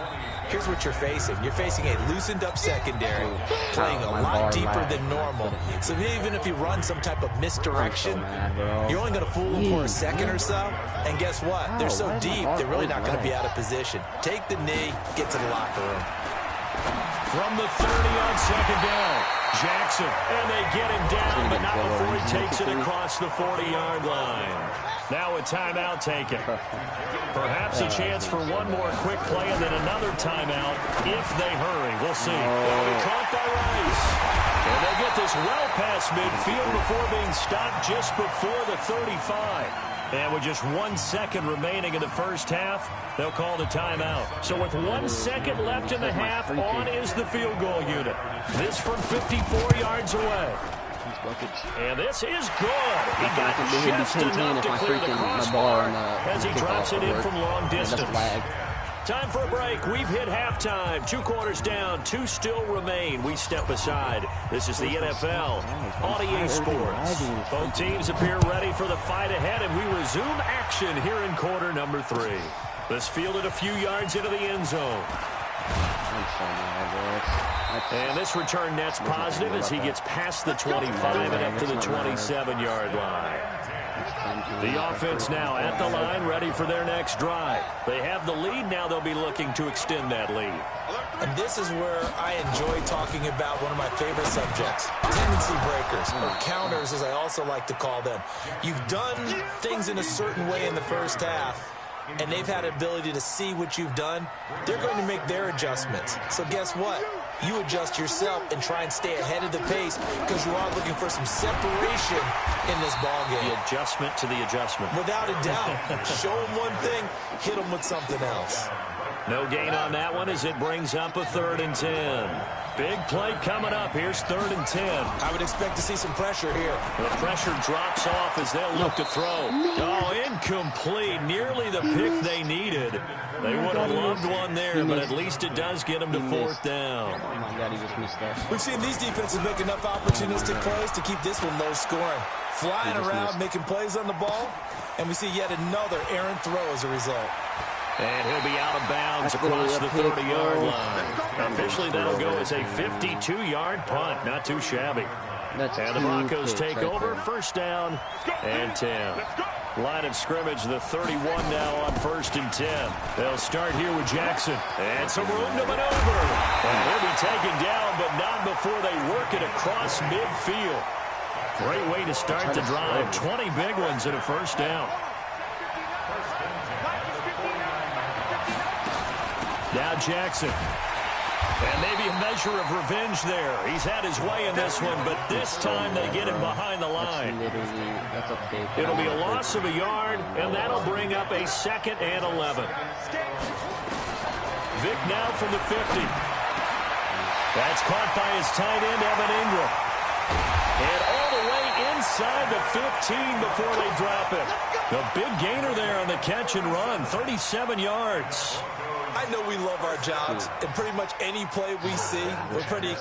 here's what you're facing. You're facing a loosened up secondary, playing a lot deeper than normal. So even if you run some type of misdirection, you're only going to fool them for a second or so. And guess what? They're so deep, they're really not going to be out of position. Take the knee, get to the locker room. From the 30 on second down, Jackson, and they get him down, but not before he takes it across the 40-yard line. Now a timeout taken. Perhaps a chance for one more quick play and then another timeout if they hurry. We'll see. They'll be caught by Rice. And they'll get this well past midfield before being stopped just before the 35. And with just 1 second remaining in the first half, they'll call the timeout. So with 1 second left in the half, on is the field goal unit. This from 54 yards away. And this is good. He got just enough to clear the crossbar as he drops it in from long distance. Time for a break. We've hit halftime. 2 quarters down. 2 still remain. We step aside. This is the NFL on EA Sports. Both teams appear ready for the fight ahead, and we resume action here in quarter number 3. This fielded a few yards into the end zone. And this return net's positive as he gets past the 25 and up to the 27-yard line. The offense now at the line, ready for their next drive. They have the lead. Now they'll be looking to extend that lead. And this is where I enjoy talking about one of my favorite subjects, tendency breakers, or counters as I also like to call them. You've done things in a certain way in the first half, and they've had the ability to see what you've done. They're going to make their adjustments. So guess what? You adjust yourself and try and stay ahead of the pace because you are looking for some separation in this ball game. The adjustment to the adjustment. Without a doubt. Show them one thing, hit them with something else. No gain on that one as it brings up a 3rd and 10. Big play coming up. Here's 3rd and 10. I would expect to see some pressure here. The pressure drops off as they'll look to throw. Oh, incomplete. Nearly the pick they needed. They would have loved one there, but at least it does get them to 4th down. Oh my God, he just missed that. We've seen these defenses make enough opportunistic plays to keep this one low scoring. Flying around, making plays on the ball, and we see yet another errant throw as a result. And he'll be out of bounds across the 30-yard line. Officially, that'll go as a 52-yard punt. Not too shabby. And the Broncos take over. 1st down and 10. Line of scrimmage, the 31 now on 1st and 10. They'll start here with Jackson. And some room to maneuver. And he'll be taken down, but not before they work it across midfield. Great way to start the drive. 20 big ones and a 1st down. Now Jackson. And maybe a measure of revenge there. He's had his way in this one, but this time they get him behind the line. It'll be a loss of a yard, and that'll bring up a 2nd and 11. Vick now from the 50. That's caught by his tight end, Evan Ingram. And all the way inside the 15 before they drop it. The big gainer there on the catch and run, 37 yards. I know we love our jobs, and pretty much any play we see, we're pretty,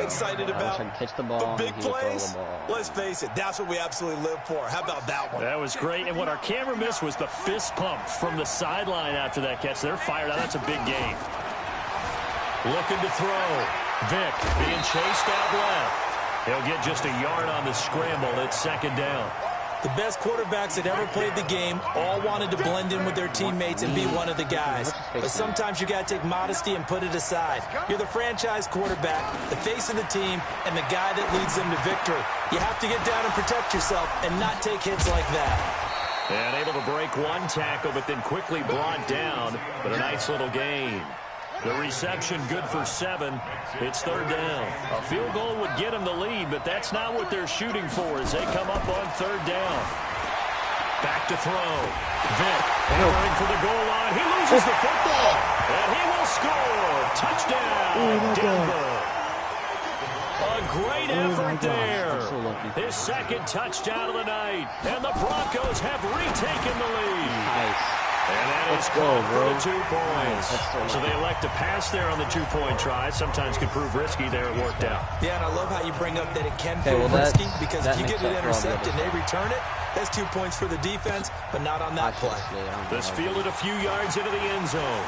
excited about. The big plays, let's face it, that's what we absolutely live for. How about that one? That was great, and what our camera missed was the fist pump from the sideline after that catch. They're fired out. That's a big game. Looking to throw. Vick being chased out left. He'll get just a yard on the scramble. It's 2nd down. The best quarterbacks that ever played the game all wanted to blend in with their teammates and be one of the guys. But sometimes you got to take modesty and put it aside. You're the franchise quarterback, the face of the team, and the guy that leads them to victory. You have to get down and protect yourself and not take hits like that. And able to break one tackle, but then quickly brought down. But a nice little gain. The reception good for 7. It's 3rd down. A field goal would get them the lead, but that's not what they're shooting for as they come up on 3rd down. Back to throw. Vick entering for the goal line. He loses the football, and he will score. Touchdown, Denver. A great effort there. So lucky. His second touchdown of the night. And the Broncos have retaken the lead. Nice. And that Let's is go, called for bro. the 2 points. Nice. So they elect to pass there on the 2-point try. Sometimes can prove risky. There it worked out. Yeah, and I love how you bring up that it can Okay, prove well, risky because if you makes get it up for all the intercepted and other they return it, that's 2 points for the defense, but not on that play. This fielded a few yards into the end zone.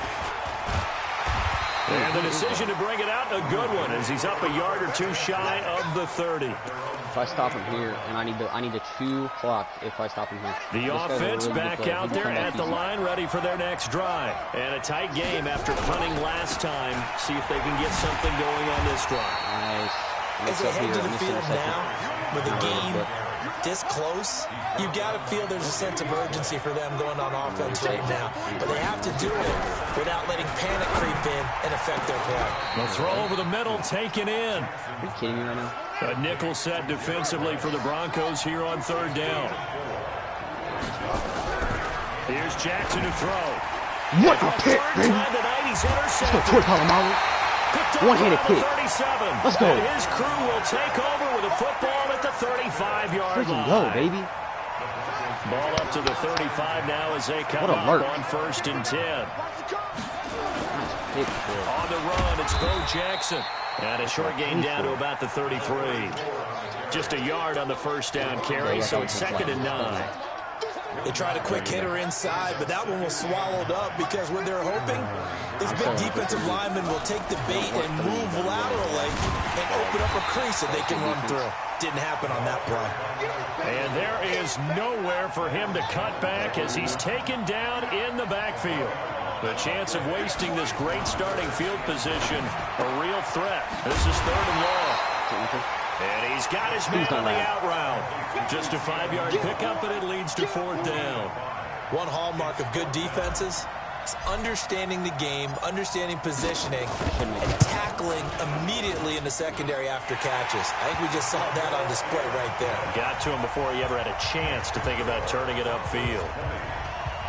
And the decision to bring it out, a good one, as he's up a yard or two shy of the 30. If I stop him here, and I need the 2 clock if I stop him here. The offense back out there at the line, ready for their next drive. And a tight game after punting last time. See if they can get something going on this drive. Nice. As they head to the field now, with the game this close, you got to feel there's a sense of urgency for them going on offense right now. But they have to do it without letting panic creep in and affect their play. The throw over the middle taken in. Are you kidding me right now? A nickel set defensively for the Broncos here on 3rd down. Here's Jackson to throw. What a pick, baby! Time tonight, he's Let's go, intercepted. Troy Polamalu. One-handed pick. 37. Let's go. And his crew will take over with a football at the 35-yard Freaking line. go, baby. Ball up to the 35 now as they come What a up lurk. on 1st and 10. Nice pick, boy. On the run, it's Bo Jackson. And a short gain down to about the 33. Just a yard on the 1st down carry, so it's 2nd and 9. They tried a quick hitter inside, but that one was swallowed up because what they're hoping, this big defensive lineman will take the bait and move laterally and open up a crease that they can run through. Didn't happen on that play. And there is nowhere for him to cut back as he's taken down in the backfield. The chance of wasting this great starting field position, a real threat. This is 3rd and long. And he's got his man on the out route. Just a 5-yard pickup, and it leads to 4th down. One hallmark of good defenses is understanding the game, understanding positioning, and tackling immediately in the secondary after catches. I think we just saw that on display right there. Got to him before he ever had a chance to think about turning it upfield.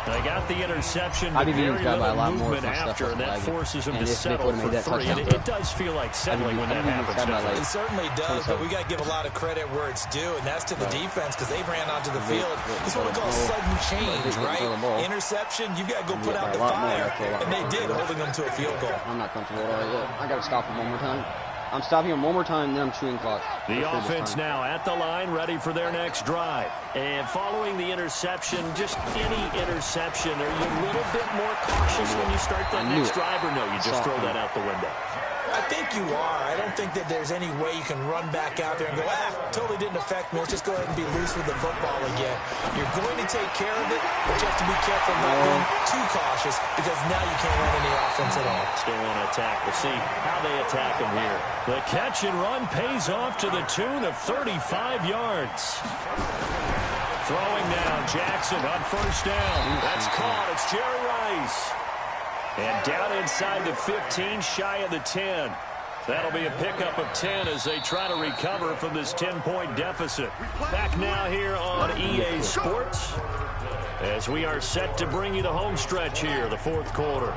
They got the interception, but very little movement after, and that forces him to settle for 3. And it does feel like settling when that happens, doesn't it? It certainly does, but we got to give a lot of credit where it's due, and that's to the defense because they ran onto the field. It's what we call sudden change, right? Interception, you got to go put out the fire, and they did, holding them to a field goal. I'm not comfortable at all yet. I got to stop him one more time. I'm stopping him one more time, then I'm chewing clock. The offense now at the line, ready for their next drive. And following the interception, just any interception, are you a little bit more cautious when you start that next drive, or no, you just throw that out the window? I think you are. I don't think that there's any way you can run back out there and go, totally didn't affect me. Let's just go ahead and be loose with the football again. You're going to take care of it, but you have to be careful not being too cautious because now you can't run any offense at all. Still want to attack. We'll see how they attack them here. The catch and run pays off to the tune of 35 yards. Throwing now, Jackson on 1st down. That's caught. It's Jerry Rice. And down inside the 15, shy of the 10. That'll be a pickup of 10 as they try to recover from this 10-point deficit. Back now here on EA Sports as we are set to bring you the home stretch here, the 4th quarter.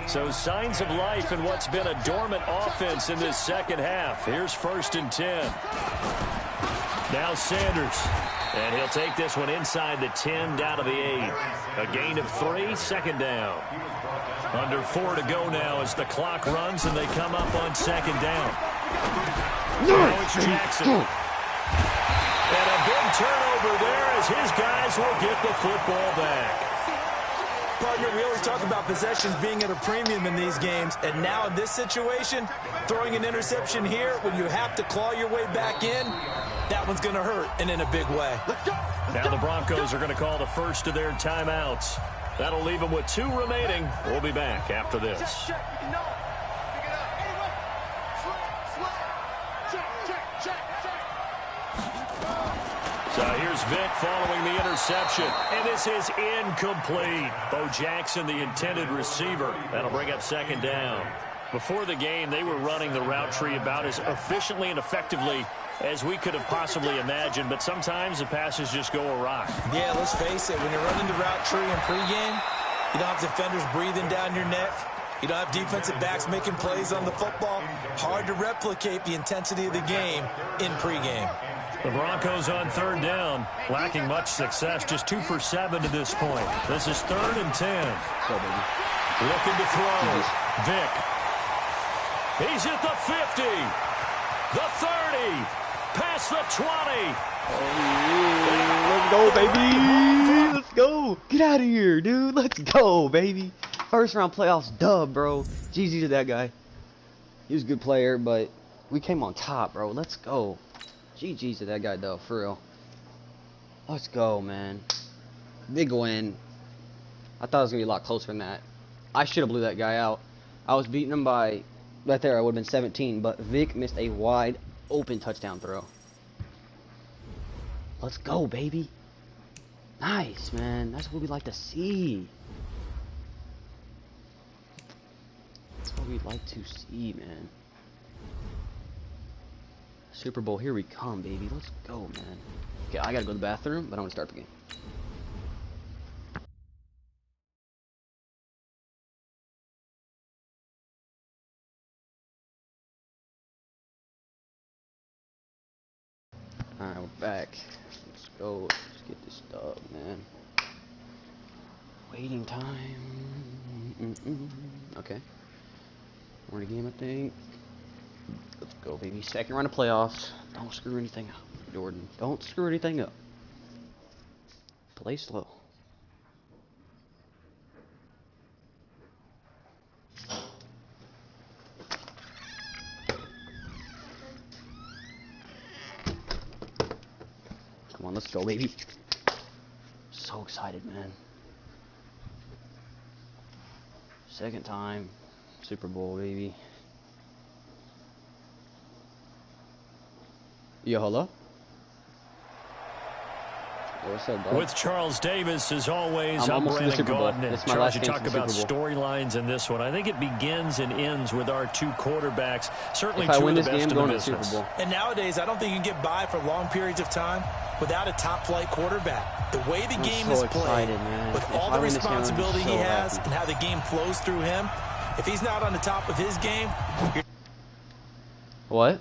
So signs of life in what's been a dormant offense in this second half. Here's 1st and 10. Now Sanders. And he'll take this one inside the 10 down to the 8. A gain of 3, 2nd down. Under 4 to go now as the clock runs and they come up on 2nd down. Now it's Jackson. And a big turnover there as his guys will get the football back. Partner, we always talk about possessions being at a premium in these games, and now in this situation, throwing an interception here when you have to claw your way back in, that one's going to hurt, and in a big way. Now the Broncos are going to call the first of their timeouts. That'll leave them with 2 remaining. We'll be back after this. So here's Vick following the interception, and this is incomplete. Bo Jackson, the intended receiver. That'll bring up 2nd down. Before the game, they were running the route tree about as efficiently and effectively as we could have possibly imagined, but sometimes the passes just go awry. Yeah, let's face it, when you're running the route tree in pregame, you don't have defenders breathing down your neck. You don't have defensive backs making plays on the football. Hard to replicate the intensity of the game in pregame. The Broncos on 3rd down, lacking much success, just 2 for 7 to this point. This is 3rd and 10. Looking to throw. Vic. He's at the 50, the 30, past the 20. Let's go, baby. Let's go. Get out of here, dude. Let's go, baby. First round playoffs dub, bro. GG to that guy. He was a good player, but we came on top, bro. Let's go. GG to that guy, though, for real. Let's go, man. Big win. I thought it was going to be a lot closer than that. I should have blew that guy out. I was beating him by, right there, I would have been 17, but Vic missed a wide open touchdown throw. Let's go, baby. Nice, man. That's what we like to see. That's what we like to see, man. Super Bowl, here we come, baby. Let's go, man. Okay, I gotta go to the bathroom, but I'm gonna start the game. Alright, we're back. Let's go. Let's get this dub, man. Waiting time. Okay. We're in a game, I think. Let's go, baby. Second round of playoffs. Don't screw anything up, Jordan. Don't screw anything up. Play slow. Come on, let's go, baby. So excited, man. Second time. Super Bowl, baby. Yo, hello? Yo, what's up, bro? With Charles Davis, as always, I'm almost to the Brandon Super Bowl. Gaudin. That's my Charles, last you game talk for the about Super Bowl. storylines in this one. I think it begins and ends with our 2 quarterbacks. Certainly If I two win of this the best game, in going the to the business. Super Bowl. And nowadays, I don't think you can get by for long periods of time without a top-flight quarterback. The way the game is played, with all the responsibility he has and how the game flows through him, if he's not on the top of his game, What?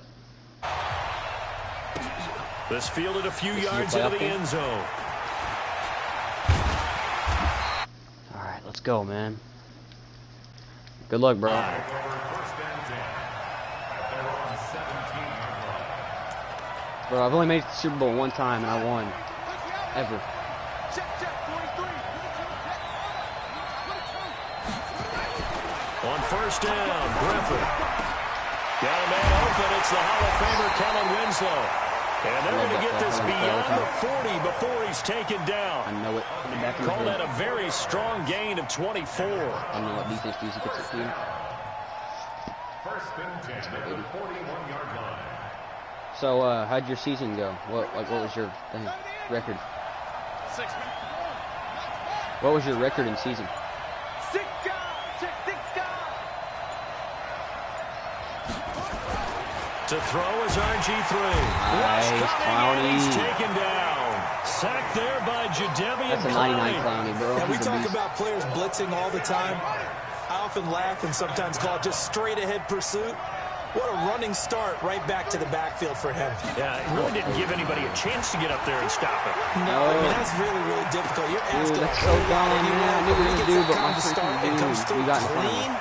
This fielded a few This is yards your into playoff the game? end zone. Alright, let's go, man. Good luck, bro. Bro, I've only made it to the Super Bowl one time and I won. Ever. On first down, Griffin. Got a man open. It's the Hall of Famer, Kellen Winslow. And they're going to get this beyond the 40 before he's taken down. I know it. In the back of my Call head. that a very strong gain of 24. I know what defense does. He gets it clean. First and 10 at the 41-yard line. So, how'd your season go? What was your record? What was your record in season? To throw is RG3. Nice, Clowney. He's taken down. Sacked there by Jadeveon That's a 99 Clowney, bro. and we He's a talk beast. about players blitzing all the time. I often laugh and sometimes call it just straight-ahead pursuit. What a running start right back to the backfield for him. Yeah, it really didn't give anybody a chance to get up there and stop him. No, I mean, that's really, really difficult. You're asking that's a so whole lot dumb, anyway, man. I knew but we when were he gonna gets do, that but my time to start freaking and comes dude, through we got in front of clean,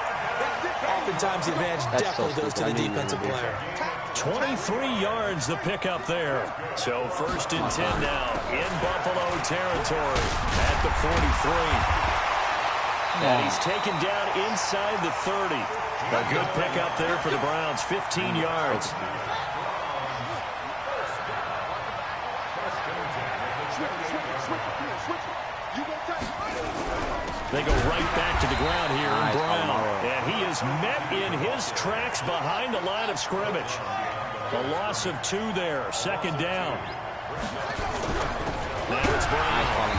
oftentimes the advantage That's definitely so goes to stupid. the I knew you were defensive gonna do player. 23 yards the pickup there. So first and 10 now in Buffalo territory at the 43. And he's taken down inside the 30. A good pickup there for the Browns, 15 yards. They go right back to the ground here in Brown. And he is met in his tracks behind the line of scrimmage. A loss of 2 there, second down. Now it's Brown.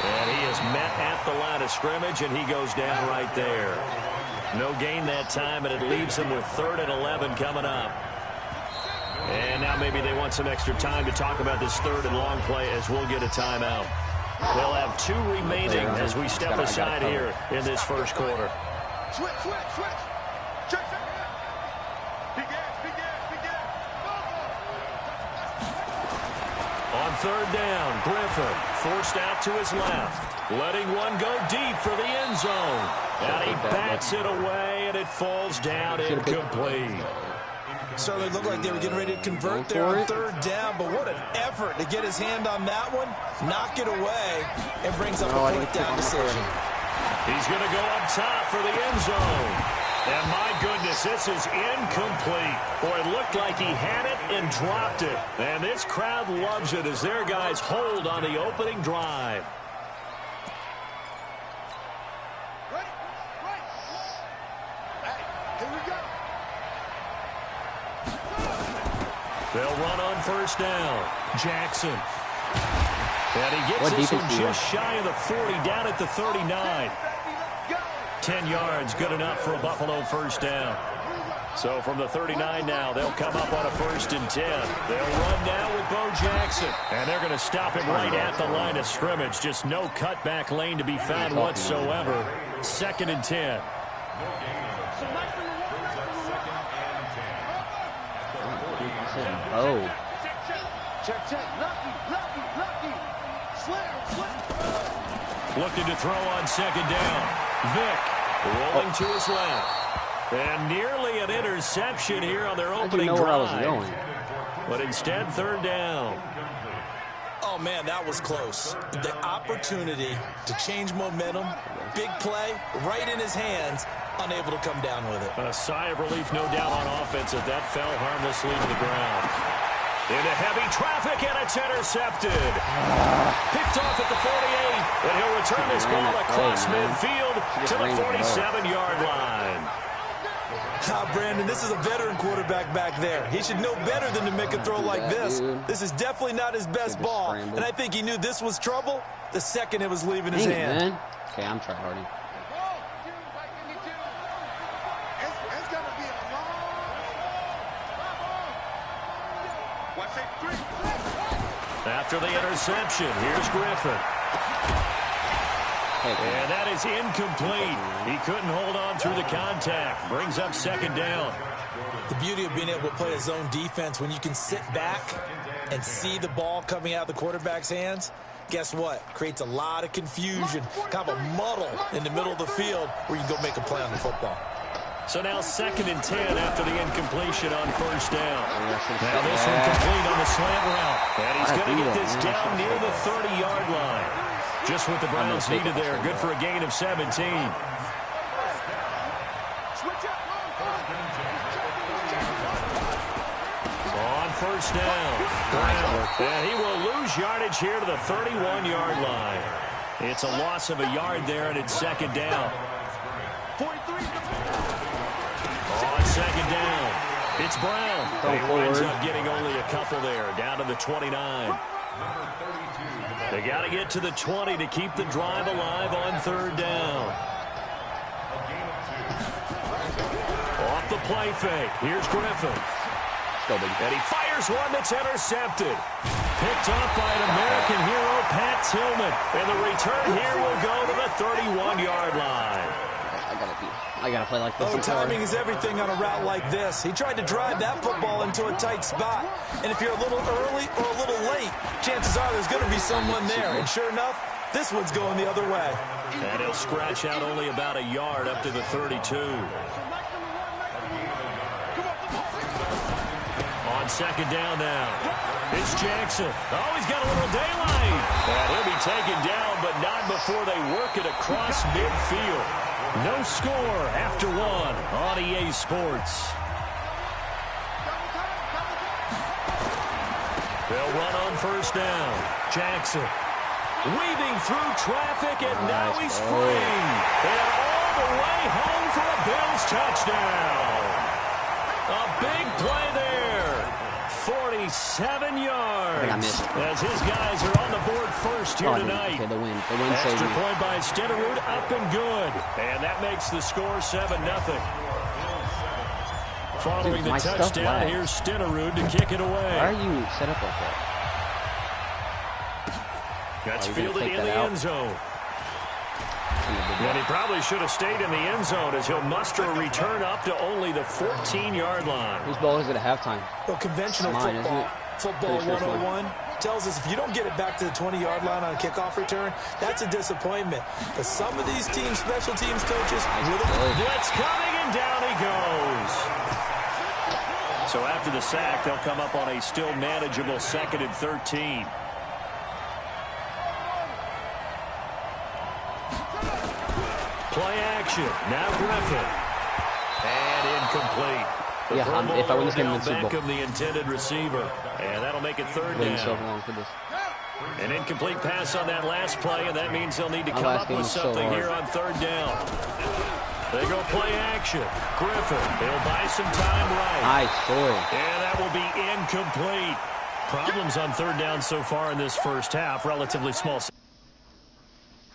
And he is met at the line of scrimmage, and he goes down right there. No gain that time, and it leaves him with 3rd and 11 coming up. And now maybe they want some extra time to talk about this 3rd and long play as we'll get a timeout. They'll have 2 remaining as we step aside here in this first quarter. On third down, Griffin forced out to his left, letting one go deep for the end zone. And he bats it away, and it falls down incomplete. Certainly looked like they were getting ready to convert there on third down, but what an effort to get his hand on that one, knock it away, and brings up a fourth down decision. He's going to go up top for the end zone. And my goodness, this is incomplete. Boy, it looked like he had it and dropped it. And this crowd loves it as their guys hold on the opening drive. They'll run on first down. Jackson. And he gets this one just shy of the 40, down at the 39. 10 yards, good enough for a Buffalo first down. So from the 39 now, they'll come up on a 1st and 10. They'll run now with Bo Jackson. And they're going to stop him right at the line of scrimmage. Just no cutback lane to be found whatsoever. 2nd and 10. Oh. Looking to throw on 2nd down. Vick rolling to his left. And nearly an interception here on their opening drive. But instead, 3rd down. Oh, man, that was close. The opportunity to change momentum, big play, right in his hands, unable to come down with it. A sigh of relief, no doubt, on offense as that fell harmlessly to the ground. Into heavy traffic, and it's intercepted. Picked off at the 48, and he'll return this ball across midfield to the 47-yard line. Brandon, this is a veteran quarterback back there. He should know better than to make a throw like this. This is definitely not his best ball, and I think he knew this was trouble the second it was leaving his hand. Man. Okay, I'm tryharding. After the interception, here's Griffin. And that is incomplete. He couldn't hold on through the contact. Brings up 2nd down. The beauty of being able to play a zone defense when you can sit back and see the ball coming out of the quarterback's hands, guess what? Creates a lot of confusion, kind of a muddle in the middle of the field where you can go make a play on the football. So now 2nd and 10 after the incompletion on 1st down. Now this one complete on the slant route. And he's going to get this down near the 30-yard line. Just what the Browns needed there. Good for a gain of 17. On 1st down, Brown. And he will lose yardage here to the 31-yard line. It's a loss of a yard there, and it's 2nd down. On 2nd down, it's Brown. He winds up getting only a couple there, down to the 29. They got to get to the 20 to keep the drive alive on 3rd down. Off the play fake, here's Griffin. And he fires one that's intercepted. Picked up by an American hero, Pat Tillman. And the return here will go to the 31-yard line. I gotta play like this. Oh, timing is everything on a route like this. He tried to drive that football into a tight spot. And if you're a little early or a little late, chances are there's going to be someone there. And sure enough, this one's going the other way. And he'll scratch out only about a yard up to the 32. On 2nd down now, it's Jackson. Oh, he's got a little daylight. And he'll be taken down, but not before they work it across midfield. No score after 1 on EA Sports. They'll run on 1st down. Jackson weaving through traffic, and now he's free. And all the way home for a Bills touchdown. A big play there. 47 yards. As his guys are on the board first here tonight. Okay, the win Extra point by Stenerud, up and good. And that makes the score 7-0. Following the touchdown, here's Stenerud to kick it away. Why are you set up like that? That's fielded in the end zone. And he probably should have stayed in the end zone as he'll muster a return up to only the 14-yard line. Whose ball is it at halftime? Well, conventional Mine, football 101 tells us if you don't get it back to the 20-yard line on a kickoff return, that's a disappointment. But some of these teams, special teams coaches, really... Blitz coming, and down he goes. So after the sack, they'll come up on a still manageable 2nd and 13. Play action. Now Griffin. And incomplete. Yeah, if I win this game, I'm back of the intended receiver. And that'll make it 3rd down. So long for this. An incomplete pass on that last play, and that means they'll need to come up with something here on 3rd down. They go play action. Griffin, they'll buy some time right. Nice boy. And that will be incomplete. Problems on 3rd down so far in this first half. Relatively small.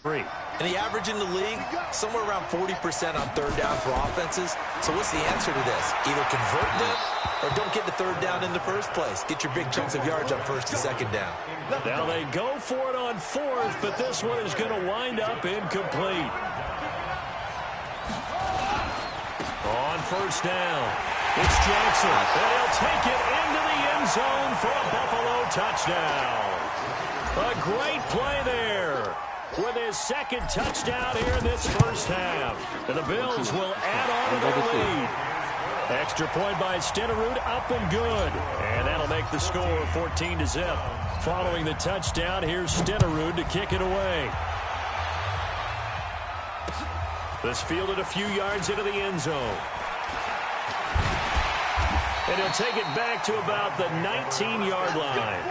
And the average in the league, somewhere around 40% on 3rd down for offenses. So what's the answer to this? Either convert them or don't get the 3rd down in the first place. Get your big chunks of yards on 1st and 2nd down. Now they go for it on 4th, but this one is going to wind up incomplete. On 1st down, it's Jackson. And he'll take it into the end zone for a Buffalo touchdown. A great play there with his 2nd touchdown here in this first half. And the Bills will add on to their lead. Extra point by Stenerud, up and good. And that'll make the score 14-zip. Following the touchdown, here's Stenerud to kick it away. This fielded a few yards into the end zone. And he'll take it back to about the 19-yard line.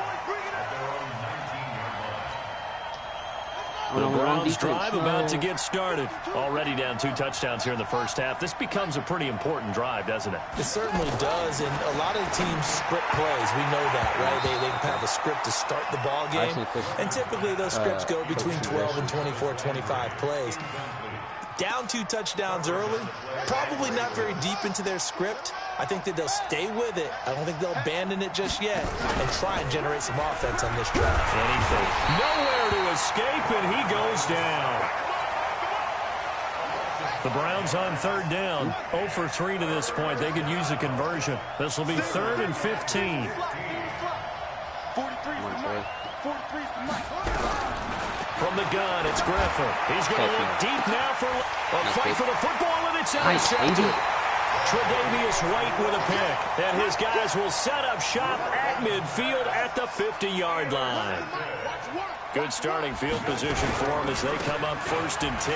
The Browns drive about to get started. Already down 2 touchdowns here in the first half. This becomes a pretty important drive, doesn't it? It certainly does, and a lot of teams script plays. We know that, right? They have a script to start the ball game, and typically those scripts go between 12 and 24, 25 plays. Down 2 touchdowns early, probably not very deep into their script. I think that they'll stay with it. I don't think they'll abandon it just yet and try and generate some offense on this drive. Anything. Nowhere to escape, and he goes down. The Browns on 3rd down, 0 for 3 to this point. They could use a conversion. This will be 3rd and 15. From the gun, it's Griffin. He's going to look deep now for a fight for the football, and it's intercepted. Tre'Davious White with a pick, and his guys will set up shop at midfield at the 50-yard line. Good starting field position for them as they come up 1st and 10,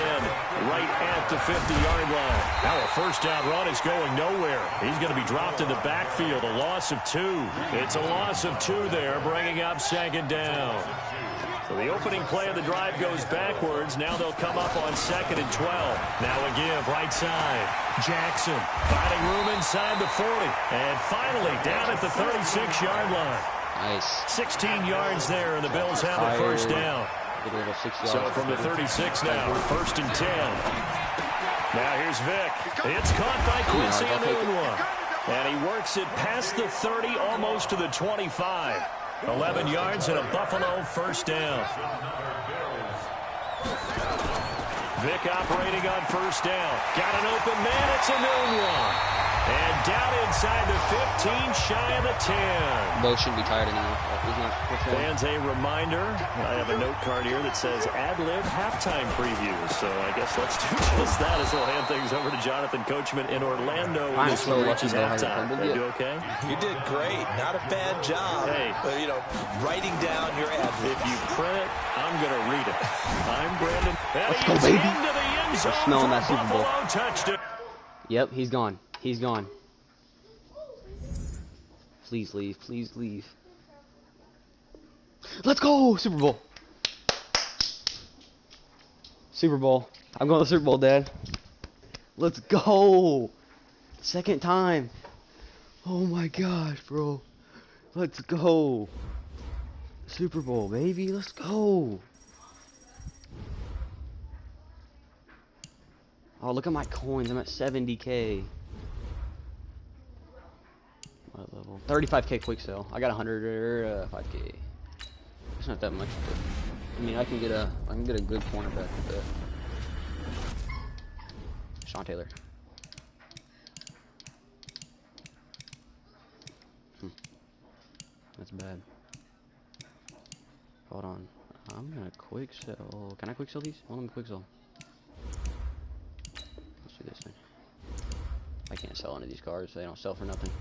right at the 50-yard line. Now a 1st down run is going nowhere. He's going to be dropped in the backfield, a loss of 2. It's a loss of 2 there, bringing up 2nd down. So the opening play of the drive goes backwards. Now they'll come up on 2nd and 12. Now a give right side. Jackson finding room inside the 40. And finally down at the 36-yard line. Nice. 16 yards there, and the Bills have the 1st down. So from the 36 now, 1st and 10. Now here's Vick. It's caught by Quincy Enunwa. And he works it past the 30, almost to the 25. 11 yards and a Buffalo 1st down. Vick operating on 1st down. Got an open man. It's Enunwa. And down inside the 15, shy of the 10. Bo shouldn't be tired anymore. Fans, a reminder. I have a note card here that says ad-lib halftime previews. So I guess let's do just that as we'll hand things over to Jonathan Coachman in Orlando. This one reaches halftime. Did you okay? You did great. Not a bad job. Hey. You know, writing down your ad-lib. If you print it, I'm going to read it. I'm Brandon. Let's go, baby. Into the end zone. We're smelling that Super Bowl. Touchdown. Yep, he's gone. He's gone. Please leave. Please leave. Let's go! Super Bowl. Super Bowl. I'm going to the Super Bowl, Dad. Let's go! 2nd time. Oh my gosh, bro. Let's go. Super Bowl, baby. Let's go. Oh, look at my coins. I'm at 70K. What level? 35K quick sale. I got 105K. It's not that much, but I mean, I can get a good cornerback with that. Sean Taylor. That's bad. Hold on. I'm gonna quick sell. Can I quick sell these? Well, let me quick sell. Let's do this thing. I can't sell any of these cards. They don't sell for nothing.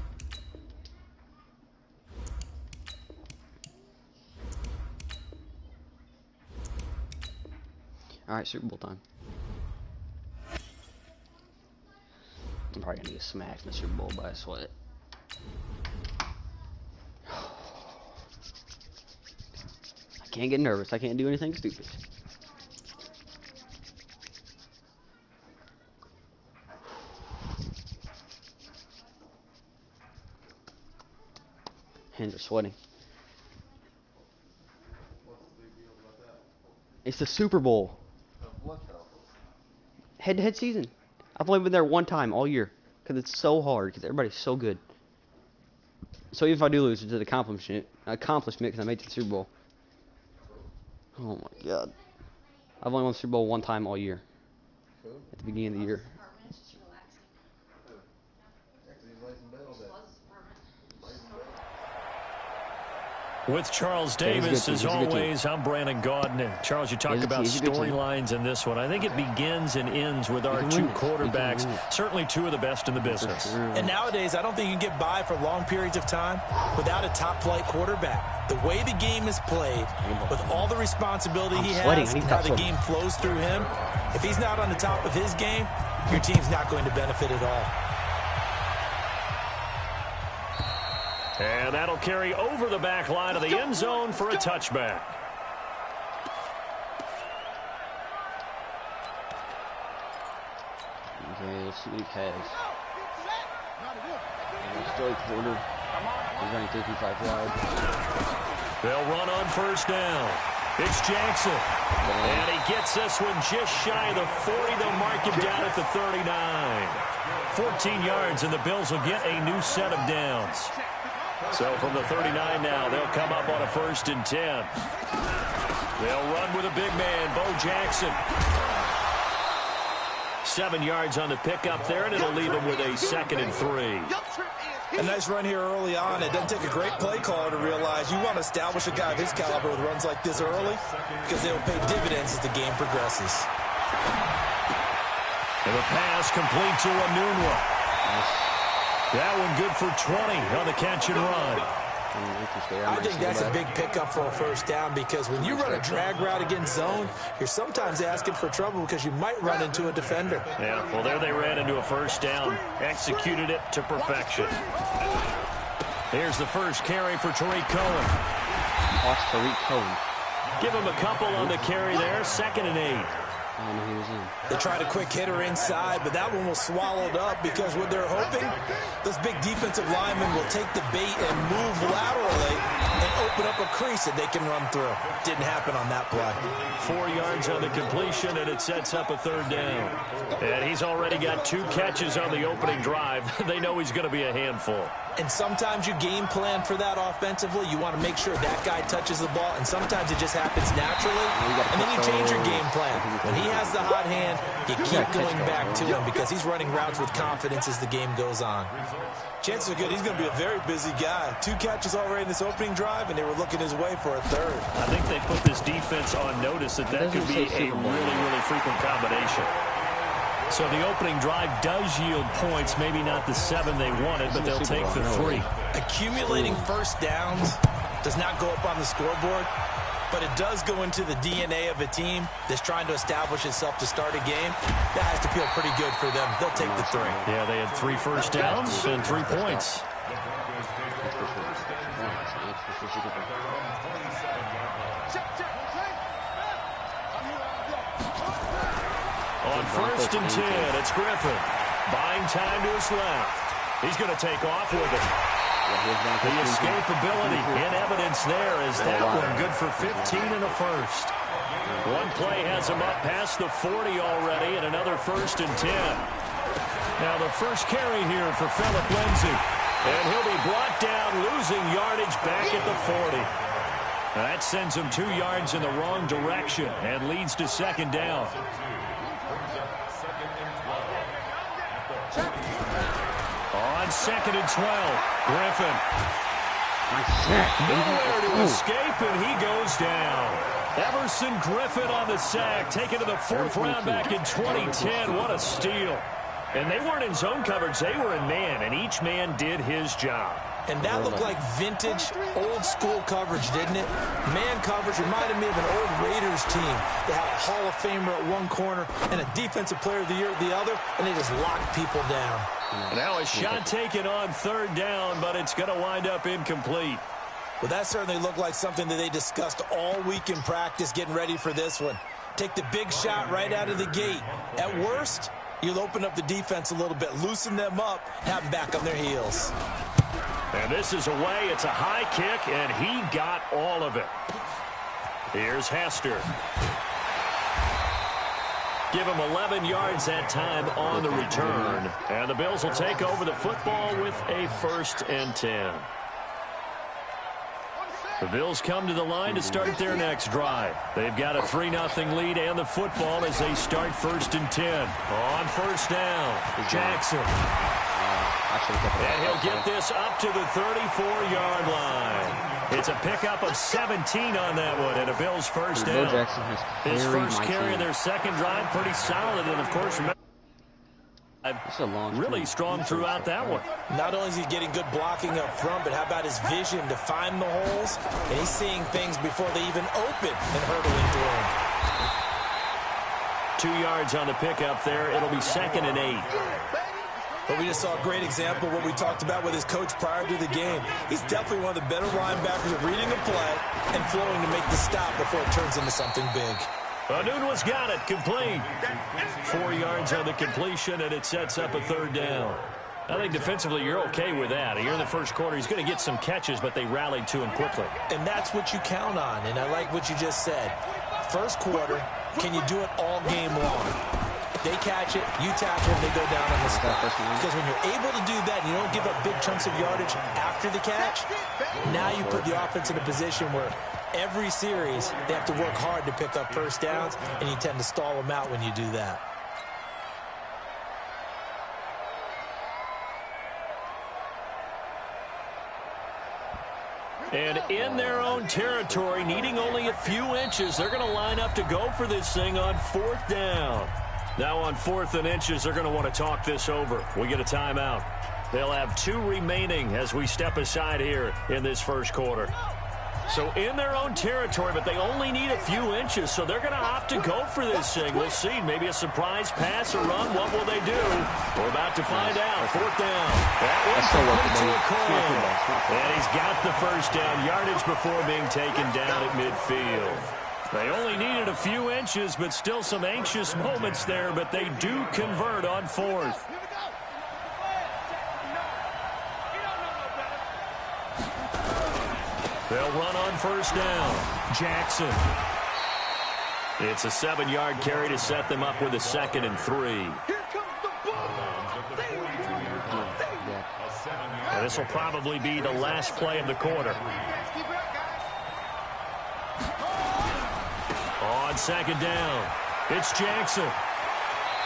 Alright, Super Bowl time. I'm probably gonna get smacked in the Super Bowl by a sweat. I can't get nervous. I can't do anything stupid. Hands are sweating. It's the Super Bowl. Head-to-head season. I've only been there one time all year because it's so hard because everybody's so good. So even if I do lose, it's an accomplishment because I made it to the Super Bowl. Oh my God. I've only won the Super Bowl one time all year. At the beginning of the year. With Charles Davis, as always, I'm Brandon Gaudin. And Charles, you talked about storylines in this one. I think it begins and ends with our two quarterbacks, certainly two of the best in the business. And nowadays, I don't think you can get by for long periods of time without a top-flight quarterback. The way the game is played, with all the responsibility he has and how the game flows through him, if he's not on the top of his game, your team's not going to benefit at all. And that'll carry over the back line of the end zone for a touchback. Okay, let's see what he has. Still a quarter. He's running 55 yards. They'll run on first down. It's Jackson. And he gets this one just shy of the 40. They'll mark him down at the 39. 14 yards, and the Bills will get a new set of downs. So from the 39 now, they'll come up on a 1st and 10. They'll run with a big man, Bo Jackson. 7 yards on the pickup there, and it'll leave him with a 2nd and 3. A nice run here early on. It doesn't take a great play caller to realize you want to establish a guy of his caliber with runs like this early because they will pay dividends as the game progresses. And the pass complete to Anunwa. That one good for 20 on the catch and run. I think that's a big pickup for a 1st down because when you run a drag route against zone, you're sometimes asking for trouble because you might run into a defender. Yeah, well, there they ran into a 1st down. Executed it to perfection. Here's the first carry for Tariq Cohen. Watch Tariq Cohen. Give him a couple on the carry there. 2nd and 8. I don't know who was in. They tried a quick hitter inside, but that one was swallowed up because what they're hoping, those big defensive linemen will take the bait and move laterally and open up a crease that they can run through. Didn't happen on that play. 4 yards on the completion, and it sets up a 3rd down. And he's already got 2 catches on the opening drive. They know he's going to be a handful. And sometimes you game plan for that offensively. You want to make sure that guy touches the ball, and sometimes it just happens naturally. And then you change your game plan. When he has the hot hand, you keep going back to him because he's running routes with confidence as the game goes on. Chances are good he's going to be a very busy guy. 2 catches already in this opening drive, and they were looking his way for a 3rd. I think they put this defense on notice that could be a really frequent combination. So the opening drive does yield points, maybe not the 7 they wanted, but they'll take the 3. Accumulating 1st downs does not go up on the scoreboard, but it does go into the DNA of a team that's trying to establish itself to start a game. That has to feel pretty good for them. They'll take the 3. Yeah, they had 3 first downs and 3 points. On 1st and 10, it's Griffin. Buying time to his left. He's going to take off with it. The escapability in evidence there is that one good for 15 and a 1st. One play has him up past the 40 already, and another 1st and 10. Now the first carry here for Phillip Lindsay. And he'll be brought down, losing yardage back at the 40. That sends him 2 yards in the wrong direction and leads to 2nd down. On 2nd and 12, Griffin. Nowhere to escape, and he goes down. Everson Griffin on the sack, taken to the 4th round back in 2010. What a steal. And they weren't in zone coverage. They were in man, and each man did his job. And that looked like vintage, old-school coverage, didn't it? Man coverage reminded me of an old Raiders team. They had a Hall of Famer at one corner and a Defensive Player of the Year at the other, and they just locked people down. Now a shot taken on 3rd down, but it's going to wind up incomplete. Well, that certainly looked like something that they discussed all week in practice getting ready for this one. Take the big shot right out of the gate. At worst, you'll open up the defense a little bit, loosen them up, have them back on their heels. And this is away. It's a high kick, and he got all of it. Here's Hester. Give him 11 yards that time on the return. And the Bills will take over the football with a 1st and 10. The Bills come to the line to start their next drive. They've got a 3-0 lead and the football as they start 1st and 10. On 1st down, Jackson. And he'll get this up to the 34-yard line. It's a pickup of 17 on that one, and a Bills 1st down. His first carry of their 2nd drive, pretty solid, and of course, really strong throughout that one. Not only is he getting good blocking up front, but how about his vision to find the holes? And he's seeing things before they even open and hurdling through them. 2 yards on the pickup there. It'll be 2nd and 8. But we just saw a great example of what we talked about with his coach prior to the game. He's definitely one of the better linebackers at reading a play and flowing to make the stop before it turns into something big. Anunwa's got it, complete. 4 yards on the completion, and it sets up a 3rd down. I think defensively you're okay with that. Here in the first quarter, he's going to get some catches, but they rallied to him quickly. And that's what you count on, and I like what you just said. First quarter, can you do it all game long? They catch it, you tackle them, they go down on the spot. Because when you're able to do that and you don't give up big chunks of yardage after the catch, now you put the offense in a position where every series they have to work hard to pick up 1st downs, and you tend to stall them out when you do that. And in their own territory, needing only a few inches, they're going to line up to go for this thing on 4th down. Now on 4th and inches, they're going to want to talk this over. We get a timeout. They'll have 2 remaining as we step aside here in this first quarter. So in their own territory, but they only need a few inches, so they're going to opt to go for this thing. We'll see. Maybe a surprise pass or run. What will they do? We're about to find out. 4th down. That one's complete to a Cole. And he's got the 1st down. Yardage before being taken down at midfield. They only needed a few inches, but still some anxious moments there, but they do convert on 4th. They'll run on 1st down. Jackson. It's a 7-yard carry to set them up with a 2nd and 3. And this will probably be the last play of the quarter. On 2nd down, it's Jackson.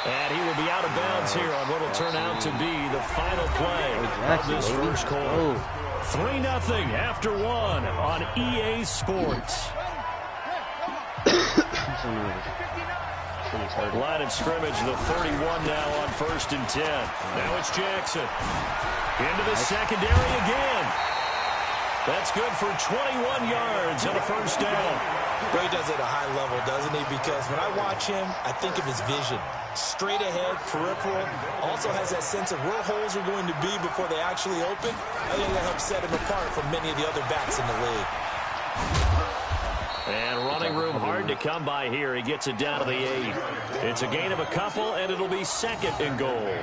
And he will be out of bounds here on what will turn out to be the final play of this first quarter. 3-0 after 1 on EA Sports. Line of scrimmage, the 31 now on 1st and 10. Now it's Jackson. Into the secondary again. That's good for 21 yards and a 1st down. He does it at a high level, doesn't he? Because when I watch him, I think of his vision. Straight ahead, peripheral. Also has that sense of where holes are going to be before they actually open. I think that helps set him apart from many of the other backs in the league. And running room hard to come by here. He gets it down to the 8. It's a gain of a couple, and it'll be 2nd and goal.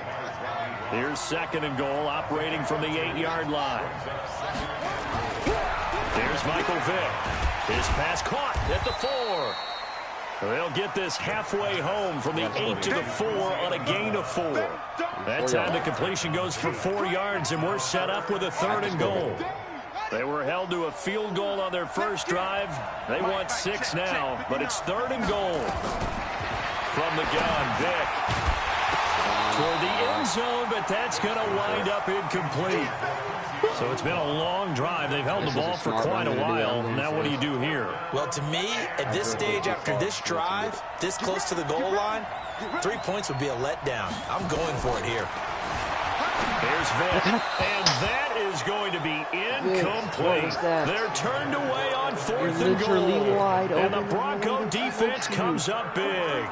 Here's 2nd and goal, operating from the 8-yard line. Here's Michael Vick. His pass caught at the 4. They'll get this halfway home from the 8 to the 4 on a gain of 4. That time the completion goes for 4 yards, and we're set up with a 3rd and goal. They were held to a field goal on their first drive. They want 6 now, but it's 3rd and goal. From the gun, Vick. toward the end zone, but that's going to wind up incomplete. So it's been a long drive. They've held the ball for quite a while. Now what do you do here? Well, to me, at this stage, after this drive, this close to the goal line, 3 points would be a letdown. I'm going for it here. Here's Vick, and that is going to be incomplete. They're turned away on 4th and goal, and the Bronco defense comes up big.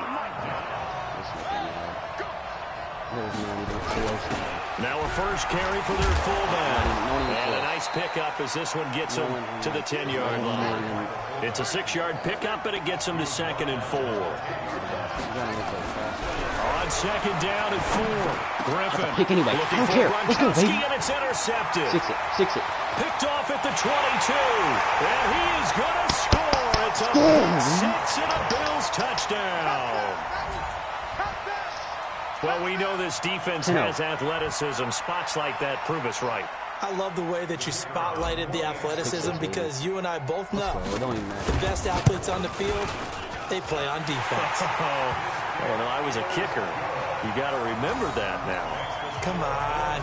Now a first carry for their fullback, and a nice pickup as this one gets them to the 10-yard line. It's a 6-yard pickup, and it gets them to 2nd and 4. On 2nd down and 4, Griffin pick anyway. looking I don't care. Let's go, baby. and it's intercepted. Six it. Picked off at the 22, and he is going to score. It's a pick 6 and a Bills touchdown. Well, we know this defense has athleticism. Spots like that prove us right. I love the way that you spotlighted the athleticism because you and I both know the best athletes on the field, they play on defense. Oh, no, I was a kicker. You got to remember that now. Come on.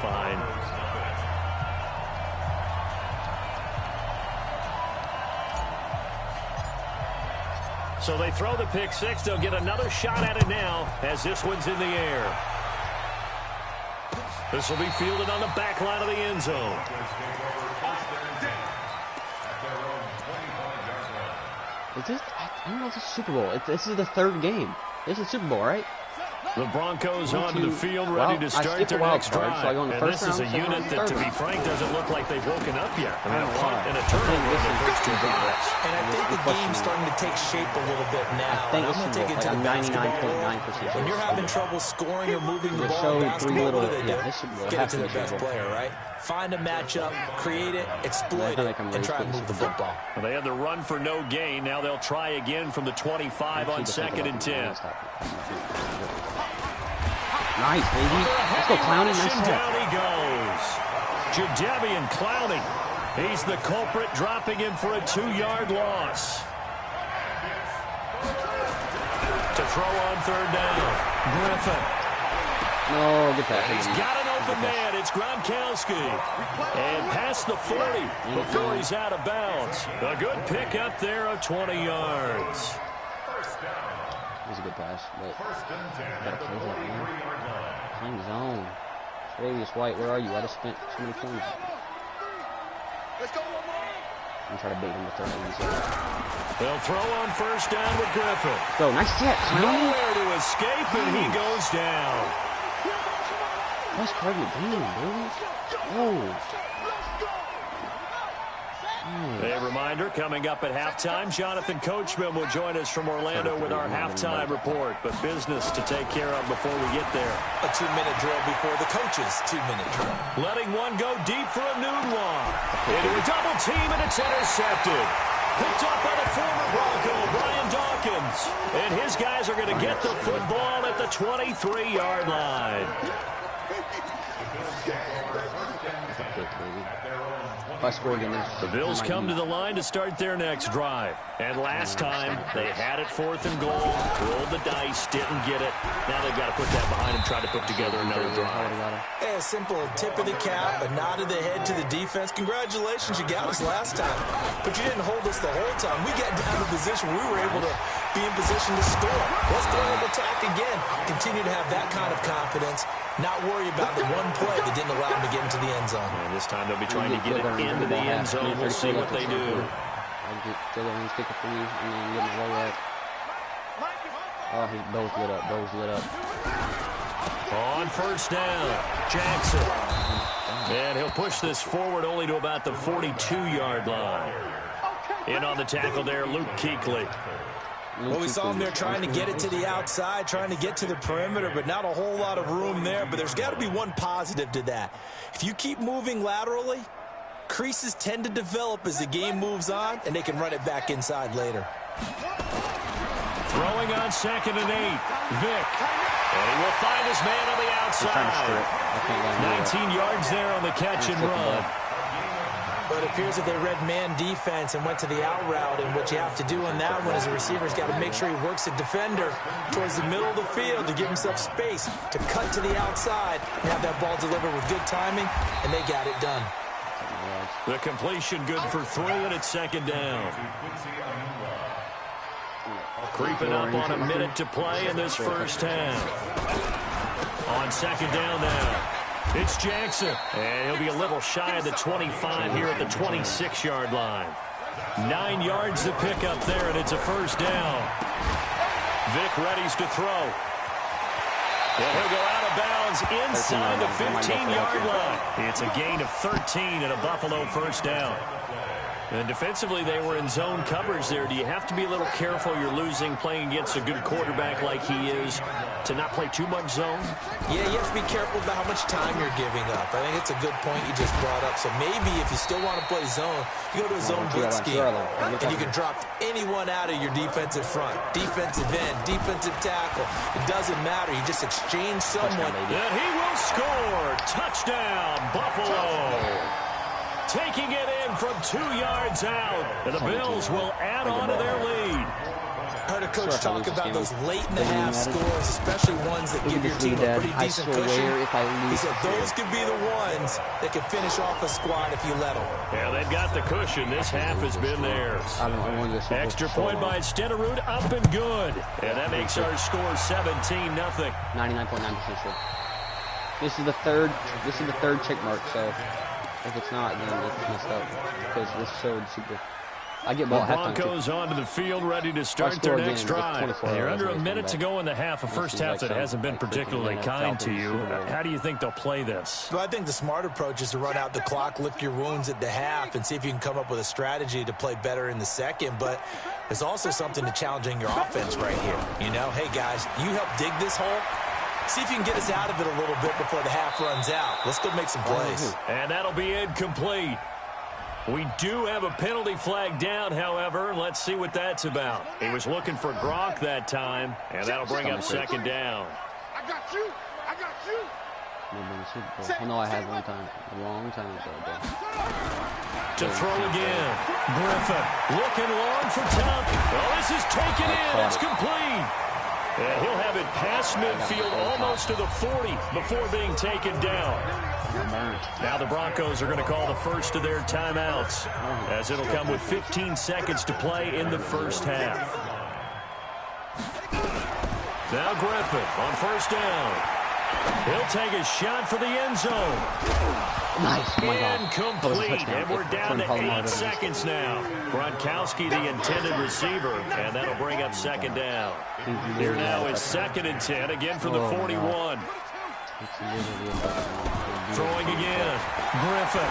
Fine. So they throw the pick 6. They'll get another shot at it now as this one's in the air. This will be fielded on the back line of the end zone. Is this? I don't know if it's Super Bowl. This is the 3rd game. This is Super Bowl, right? The Broncos onto the field ready to start their next drive. So I go in the first this is a unit that, to be frank, doesn't look like they've woken up yet. I mean, a punt and a turnover in the first 2 drives. And I think the game's starting to take shape a little bit now. I'm going to take it to the basketball. 99.9%. When you're having trouble scoring or moving the ball in basketball, what do they do? Get it to the best player, right? Find a matchup, create it, exploit it, and try to move the football. Well, they had the run for no gain. Now they'll try again from the 25 on 2nd and 10. Nice, baby. Let's go, Clowney. Nice shot. Down he goes. Jadeveon Clowney. He's the culprit, dropping him for a 2-yard loss. To throw on 3rd down. Griffin. No, get that. He's got an open man. It's Gronkowski. And past the 40 before he's out of bounds. A good pick up there of 20 yards. It was a good pass, but gotta close that, man. Playing zone. Travis White, where are you? I just spent so many points. I'm trying to bait him to throw it. They'll throw on 1st down with Griffin. Go, nice catch. Nowhere to escape, and he goes down. That's part of the game, dude. Oh. A reminder, coming up at halftime, Jonathan Coachman will join us from Orlando with our halftime report. But business to take care of before we get there. A 2-minute drill before the coach's 2-minute drill. Letting one go deep for a Nudwa. Into a double team, and it's intercepted. Picked up by the former Bronco, Brian Dawkins. And his guys are going to get the football at the 23-yard line. The Bills come to the line to start their next drive. And last time, they had it 4th and goal, rolled the dice, didn't get it. Now they've got to put that behind them, try to put together another drive. Hey, a simple tip of the cap, a nod of the head to the defense. Congratulations, you got us last time. But you didn't hold us the whole time. We got down to the position we were able to be in position to score. Let's throw an attack again. Continue to have that kind of confidence. Not worry about the one play that didn't allow them to get into the end zone. And this time they'll be trying to get it into the end zone. We'll see what they do. I'll get the other ones, kick it for you, and then get my roll up. Oh, his bow's lit up. Bow's lit up. On 1st down, Jackson. And he'll push this forward only to about the 42-yard line. In on the tackle there, Luke Kuechly. Well, we saw him there trying to get it to the outside, trying to get to the perimeter, but not a whole lot of room there. But there's got to be one positive to that. If you keep moving laterally, creases tend to develop as the game moves on, and they can run it back inside later. Throwing on 2nd and 8, Vick. And he will find his man on the outside. 19 yards there on the catch and run. Well, it appears that they read man defense and went to the out route, and what you have to do on that one is the receiver's got to make sure he works the defender towards the middle of the field to give himself space to cut to the outside and have that ball delivered with good timing, and they got it done. The completion good for 3, and it's second down. Creeping up on a minute to play in this first half. On second down now. It's Jackson, and he'll be a little shy of the 25 here at the 26-yard line. 9 yards to pick up there, and it's a first down. Vic readies to throw. And he'll go out of bounds inside the 15-yard line. It's a gain of 13 and a Buffalo first down. And defensively, they were in zone coverage there. Do you have to be a little careful? You're losing playing against a good quarterback like he is to not play too much zone? Yeah, you have to be careful about how much time you're giving up. I think it's a good point you just brought up. So maybe if you still want to play zone, you go to a zone blitz scheme, and you can drop anyone out of your defensive front. Defensive end, defensive tackle. It doesn't matter. You just exchange someone. And he will score. Touchdown, Buffalo. Taking it in from 2 yards out. And the Bills will add on to their lead. Heard a coach talk about those late-in-the-half scores, especially ones that give your team a pretty decent cushion. He said those could be the ones that can finish off a squad if you let them. Yeah, they've got the cushion. This half has been theirs. Extra point by Stenerud, up and good. And that makes our score 17-0. 99.9% sure. This is the third check mark, so if it's not, then it's messed up because this showed super. I get ball the Broncos onto the field, ready to start their next drive. They're under a minute to go in the half. A first half that hasn't been particularly kind to you. How do you think they'll play this? Well, I think the smart approach is to run out the clock, lick your wounds at the half, and see if you can come up with a strategy to play better in the second. But there's also something to challenging your offense right here. You know, hey, guys, you help dig this hole. See if you can get us out of it a little bit before the half runs out. Let's go make some plays. And that'll be incomplete. We do have a penalty flag down, however. Let's see what that's about. He was looking for Gronk that time, and that'll bring up second down. I got you. I got you. I know I had one time. A long time ago, bro. To throw again. Griffin looking long for Tom. Well, this is taken in. It's complete. And he'll have it past midfield almost to the 40 before being taken down. Now the Broncos are going to call the first of their timeouts, as it'll come with 15 seconds to play in the first half. Now Griffin on first down. He'll take a shot for the end zone. Nice. Incomplete. And we're down to 8 seconds now. Gronkowski, the intended receiver, and that'll bring up second down. Here now is 2nd and 10, again from the 41. Throwing again. Griffin.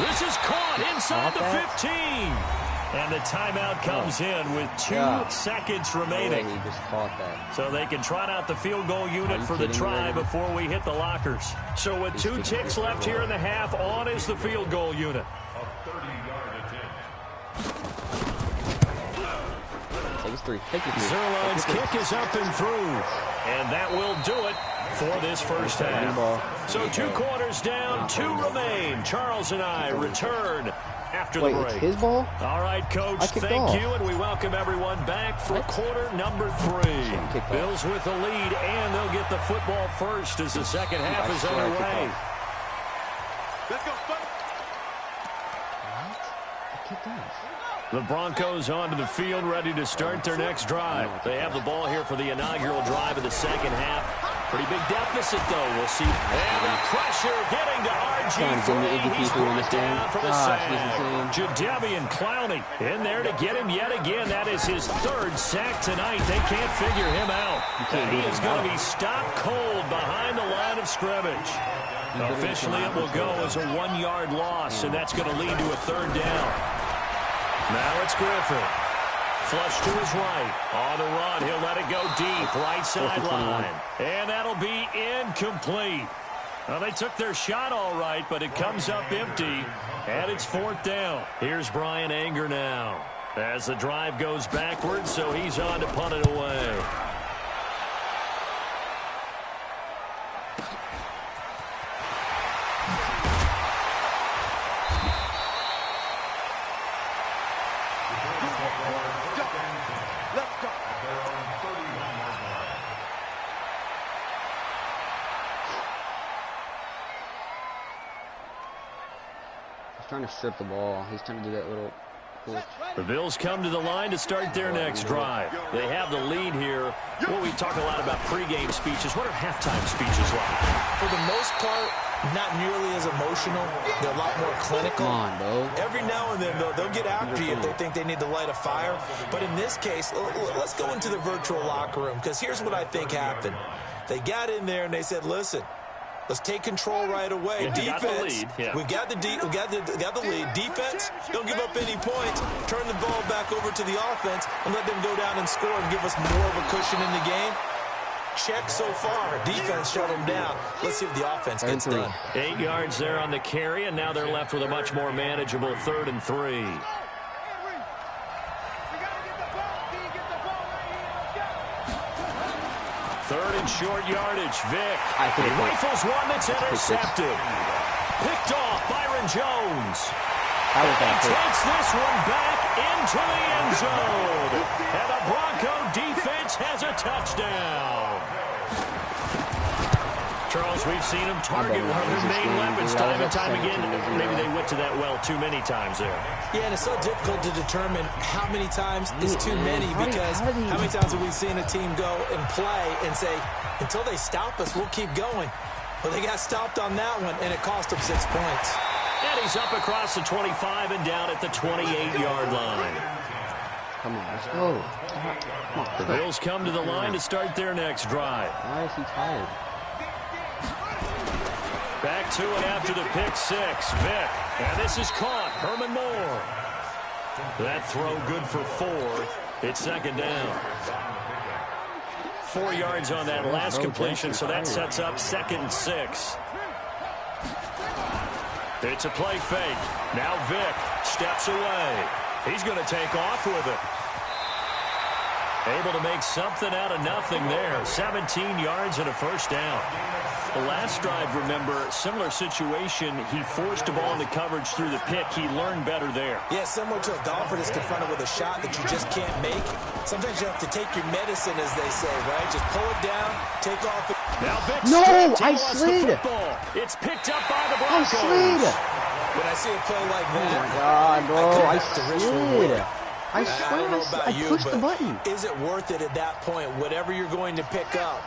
This is caught inside the 15. And the timeout comes in with 2 seconds remaining. He just caught that. So they can trot out the field goal unit for the try before we hit the lockers. So with 2 ticks left here in the half, on is the field goal unit. A 30-yard attempt. Take his 3. Take his 3. Zerline's kick is up and through. And that will do it for this first half. So 2 quarters down, 2 remain. Charles and I return after the break. It's his ball? All right, Coach, thank you, and we welcome everyone back for quarter number 3. Bills with the lead, and they'll get the football first as the second half is underway. Let's go, The Broncos onto the field, ready to start their next drive. They have the ball here for the inaugural drive of the second half. Pretty big deficit, though. We'll see. And the pressure getting to RG3. He's brought down from a sack. Jadeveon Clowney in there to get him yet again. That is his 3rd sack tonight. They can't figure him out. He is going to be stopped cold behind the line of scrimmage. Officially, it will go as a 1-yard loss, and that's going to lead to a 3rd down. Now it's Griffin. Flush to his right. On the run, he'll let it go deep. Right sideline. And that'll be incomplete. Well, they took their shot all right, but it comes up empty. And it's 4th down. Here's Brian Anger now. As the drive goes backwards, so he's on to punt it away. He's trying to strip the ball. He's trying to do that little glitch. The Bills come to the line to start their next drive. They have the lead here. Well, we talk a lot about pregame speeches. What are halftime speeches like? For the most part, not nearly as emotional. They're a lot more clinical. Come on, bro. Every now and then, though, they'll get after you if they think they need to light a fire. But in this case, let's go into the virtual locker room, because here's what I think happened. They got in there and they said, listen, let's take control right away. Yeah, Defense, we got the lead. Defense, don't give up any points. Turn the ball back over to the offense and let them go down and score and give us more of a cushion in the game. Check so far. Defense shut them down. Let's see if the offense gets done. 8 yards there on the carry, and now they're left with a much more manageable 3rd and 3. Third and short yardage. Vic rifles one that's intercepted. Picked off Byron Jones. He takes this one back into the end zone. And the Bronco defense has a touchdown. Charles, we've seen him target one of their main weapons time and time again. Maybe they went to that well too many times there. Yeah, and it's so difficult to determine how many times is too many, because how many times have we seen a team go and play and say, until they stop us, we'll keep going. Well, they got stopped on that one, and it cost them 6 points. And he's up across the 25 and down at the 28-yard line. Come on, let's go. Come on, The Bills come to the line to start their next drive. Why is he tired? Back to it after the pick six. Vic. And this is caught. Herman Moore. That throw good for 4. It's second down. 4 yards on that last completion, so that sets up 2nd and 6. It's a play fake. Now Vic steps away. He's going to take off with it. Able to make something out of nothing there. 17 yards and a first down. The last drive, remember, similar situation. He forced the ball into coverage through the pick. He learned better there. Yeah, similar to a golfer that's confronted with a shot that you just can't make. Sometimes you have to take your medicine, as they say, right? Just pull it down, take off. Now Vic I slid. It's picked up by the Broncos. When I see a play like that, oh my God, bro, I slid. I don't know about you, pushed but the button. Is it worth it at that point, whatever you're going to pick up,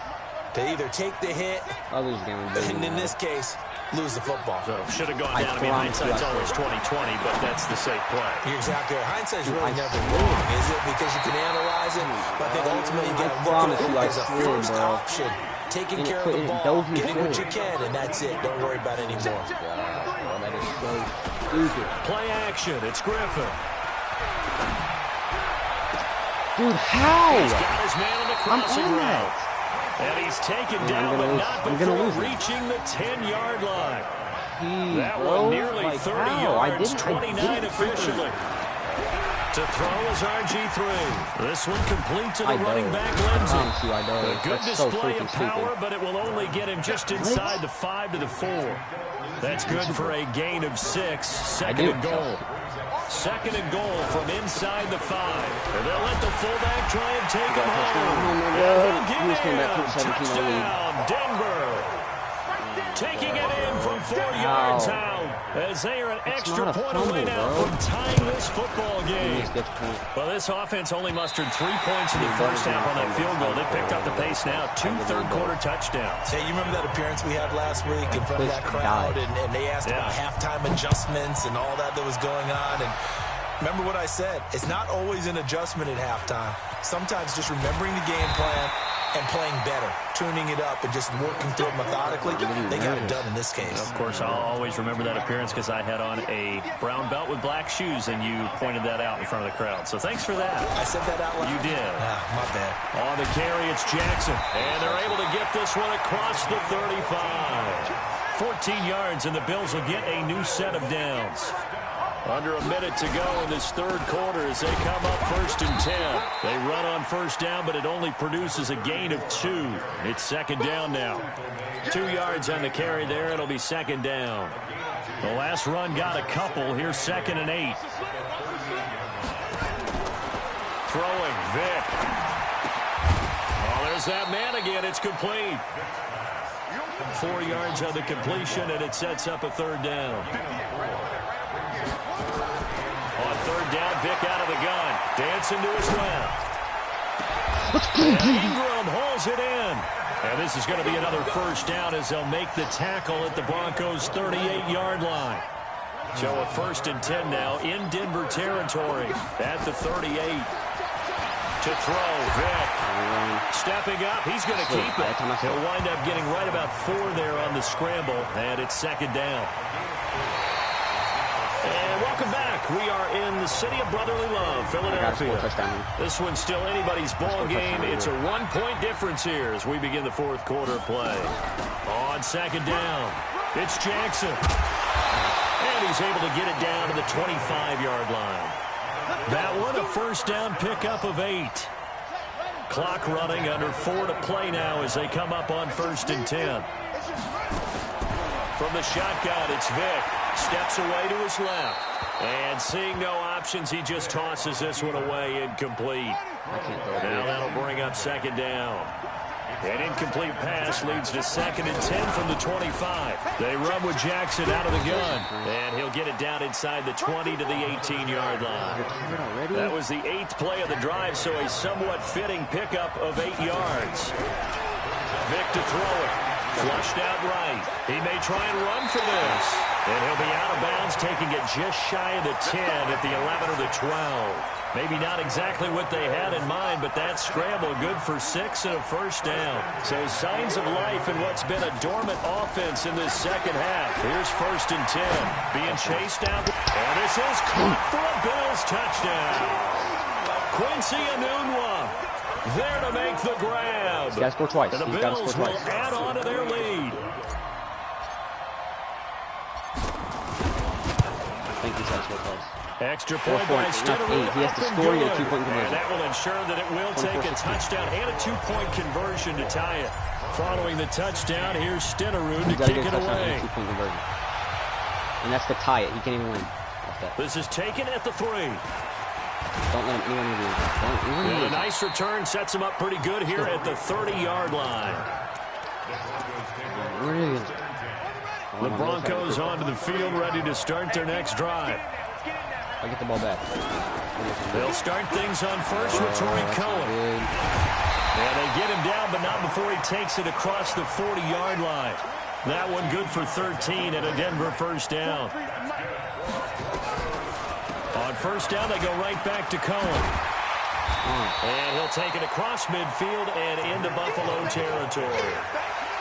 to either take the hit, and in this case, lose the football? So should have gone down. I mean, hindsight's always 20/20, but that's the safe play. You're exactly right. Hindsight's really never wrong, is it? Because you can analyze it, but I think ultimately you got to look at it as a first option. Taking care of the ball, getting what you can, and that's it. Don't worry about any more. That is so stupid. Play action. It's Griffin. Dude, how? He's got his man on the crossing route. And he's taken down, but not before reaching the 10-yard line. That one nearly 30 yards, 29 officially. To throw is RG3. This one complete to the running back, Lindsey. A good display of power, but it will only get him just inside the 5 to the 4. That's good for a gain of 6. Second and goal. Second and goal from inside the 5. And they'll let the fullback try and take him home. Touchdown, Denver. Taking it in from 4 yards out, as they are an extra point away now from tying this football game. Well, this offense only mustered 3 points in the first half on that field goal. They picked up the pace now. 2 third-quarter touchdowns. Hey, you remember that appearance we had last week in front of that crowd, and they asked about halftime adjustments and all that was going on, and remember what I said. It's not always an adjustment at halftime. Sometimes just remembering the game plan and playing better, tuning it up, and just working through it methodically. They got it done in this case. Of course, I'll always remember that appearance because I had on a brown belt with black shoes, and you pointed that out in front of the crowd. So thanks for that. I said that out loud? You did. My bad. On the carry, it's Jackson. And they're able to get this one across the 35. 14 yards, and the Bills will get a new set of downs. Under a minute to go in this third quarter as they come up 1st and 10. They run on first down, but it only produces a gain of 2. It's second down now. 2 yards on the carry there. It'll be second down. The last run got a couple. Here's 2nd and 8. Throwing, Vic. Oh, there's that man again. It's complete. 4 yards on the completion, and it sets up a third down. Johnson to his left. And Ingram hauls it in. And this is going to be another first down as they'll make the tackle at the Broncos' 38-yard line. So a 1st and 10 now in Denver territory at the 38. To throw, Vick. Stepping up, he's going to keep it. He'll wind up getting right about 4 there on the scramble, and it's 2nd down. And welcome back. We are in the city of brotherly love, Philadelphia. This one's still anybody's ball game. It's a 1-point difference here as we begin the 4th quarter play. On 2nd down, it's Jackson. And he's able to get it down to the 25-yard line. That one, a 1st down pickup of 8. Clock running, under 4 to play now as they come up on 1st and 10. From the shotgun, it's Vick. Steps away to his left. And seeing no options, he just tosses this one away, incomplete. Now that'll bring up 2nd down. An incomplete pass leads to 2nd and 10 from the 25. They run with Jackson out of the gun. And he'll get it down inside the 20 to the 18-yard line. That was the 8th play of the drive, so a somewhat fitting pickup of 8 yards. Vick to throw it. Flushed out right. He may try and run for this. And he'll be out of bounds, taking it just shy of the 10 at the 11 or the 12. Maybe not exactly what they had in mind, but that scramble good for 6 and a 1st down. So signs of life in what's been a dormant offense in this 2nd half. Here's 1st and 10. Being chased down. And this is caught for a Bills touchdown. Quincy Enunwa there to make the grab. He's got to score twice. And the Bills will add on to their lead. I think he's got to score twice. Extra point by Stidham. He has to score and a 2-point conversion. And that will ensure that it will take a touchdown and a 2-point conversion to tie it. Following the touchdown, here's Stidham to kick it away. And 2-point conversion. And that's to tie it. He can't even win. This is taken at the 3. Don't let him anyone And a nice return sets him up pretty good here at the 30-yard line. The Broncos onto the field, ready to start their next drive. I get the ball back. They'll start things on first with Torrey Cohen. And they get him down, but not before he takes it across the 40-yard line. That one good for 13 and a Denver 1st down. On 1st down, they go right back to Cohen. And he'll take it across midfield and into Buffalo territory.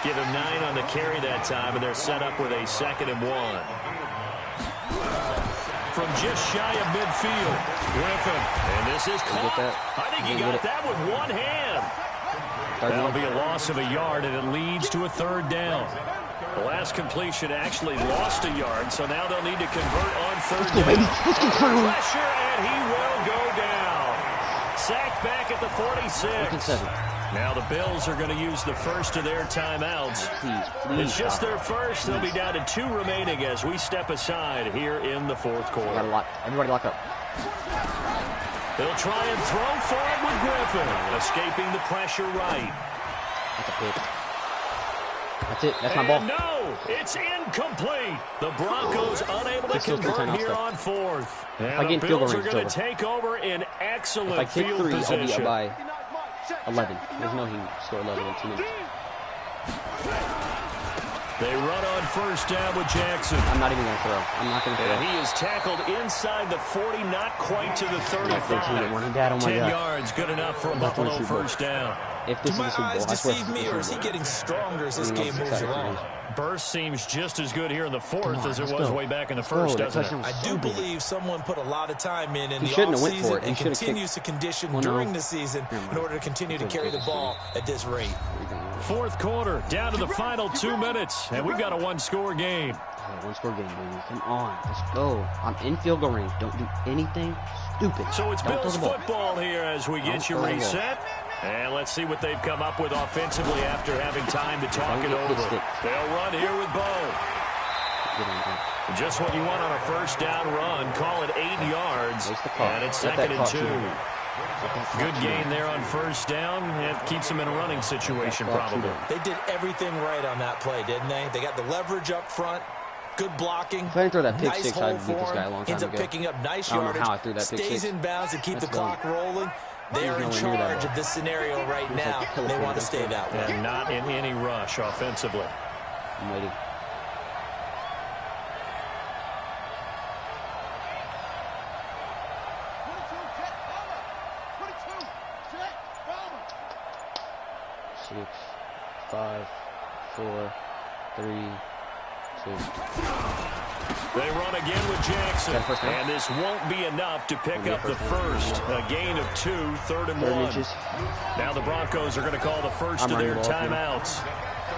Give him 9 on the carry that time, and they're set up with a 2nd and 1. From just shy of midfield, Griffin. And this is caught. I think he got that with one hand. That'll be a loss of a yard, and it leads to a 3rd down. The last completion actually lost a yard, so now they'll need to convert on 3rd down. Under pressure, and he will go down. Sacked back at the 46. Now the Bills are going to use the first of their timeouts. Please it's just their first. They'll be down to 2 remaining as we step aside here in the 4th quarter. Everybody lock up. They'll try and throw forward with Griffin, escaping the pressure right. That's a pick. That's it. That's my ball. No, it's incomplete. The Broncos unable to convert here on 4th. And the Bills are going to take over in excellent field position. I'll be up by 11. There's no he can score 11 in 2 minutes. They run on 1st down with Jackson. I'm not even going to throw. I'm not going to throw. And he is tackled inside the 40, not quite to the 35. 10 yards, good enough for a Buffalo 1st down. If this is the Super Bowl, I swear deceive me, or is he getting stronger as this game moves along? Burst seems just as good here in the 4th as it was way back in the 1st, doesn't it? I do believe someone put a lot of time in the offseason and continues to condition during the season in order to continue to carry the ball at this rate. 4th quarter, down to the final 2 minutes, and we've got a 1-score game. 1-score game, baby. Come on, let's go. I'm in field goal range. Don't do anything stupid. So it's Bills football here as we get you reset. And let's see what they've come up with offensively after having time to talk it over. They'll run here with Bo. Just what you want on a 1st down run. Call it 8 yards. And it's 2nd and 2. Good gain there on 1st down. It keeps them in a running situation probably. They did everything right on that play, didn't they? They got the leverage up front. Good blocking. If I didn't throw that pick nice six, hole I'd beat this for guy a him. long time Ends up ago. picking up nice I don't know yardage. how I threw that pick Stays six. in bounds and keep That's the clock rolling. They are in nowhere near that charge ball. of this scenario right It was like now. teleported They want to right stay there. that way. And not in any rush offensively. I'm waiting. Six, 5, 4, 3, 2. They run again with Jackson. And this won't be enough to pick up the first. A gain of 2, 3rd and 1. Inches. Now the Broncos are going to call the first of their timeouts,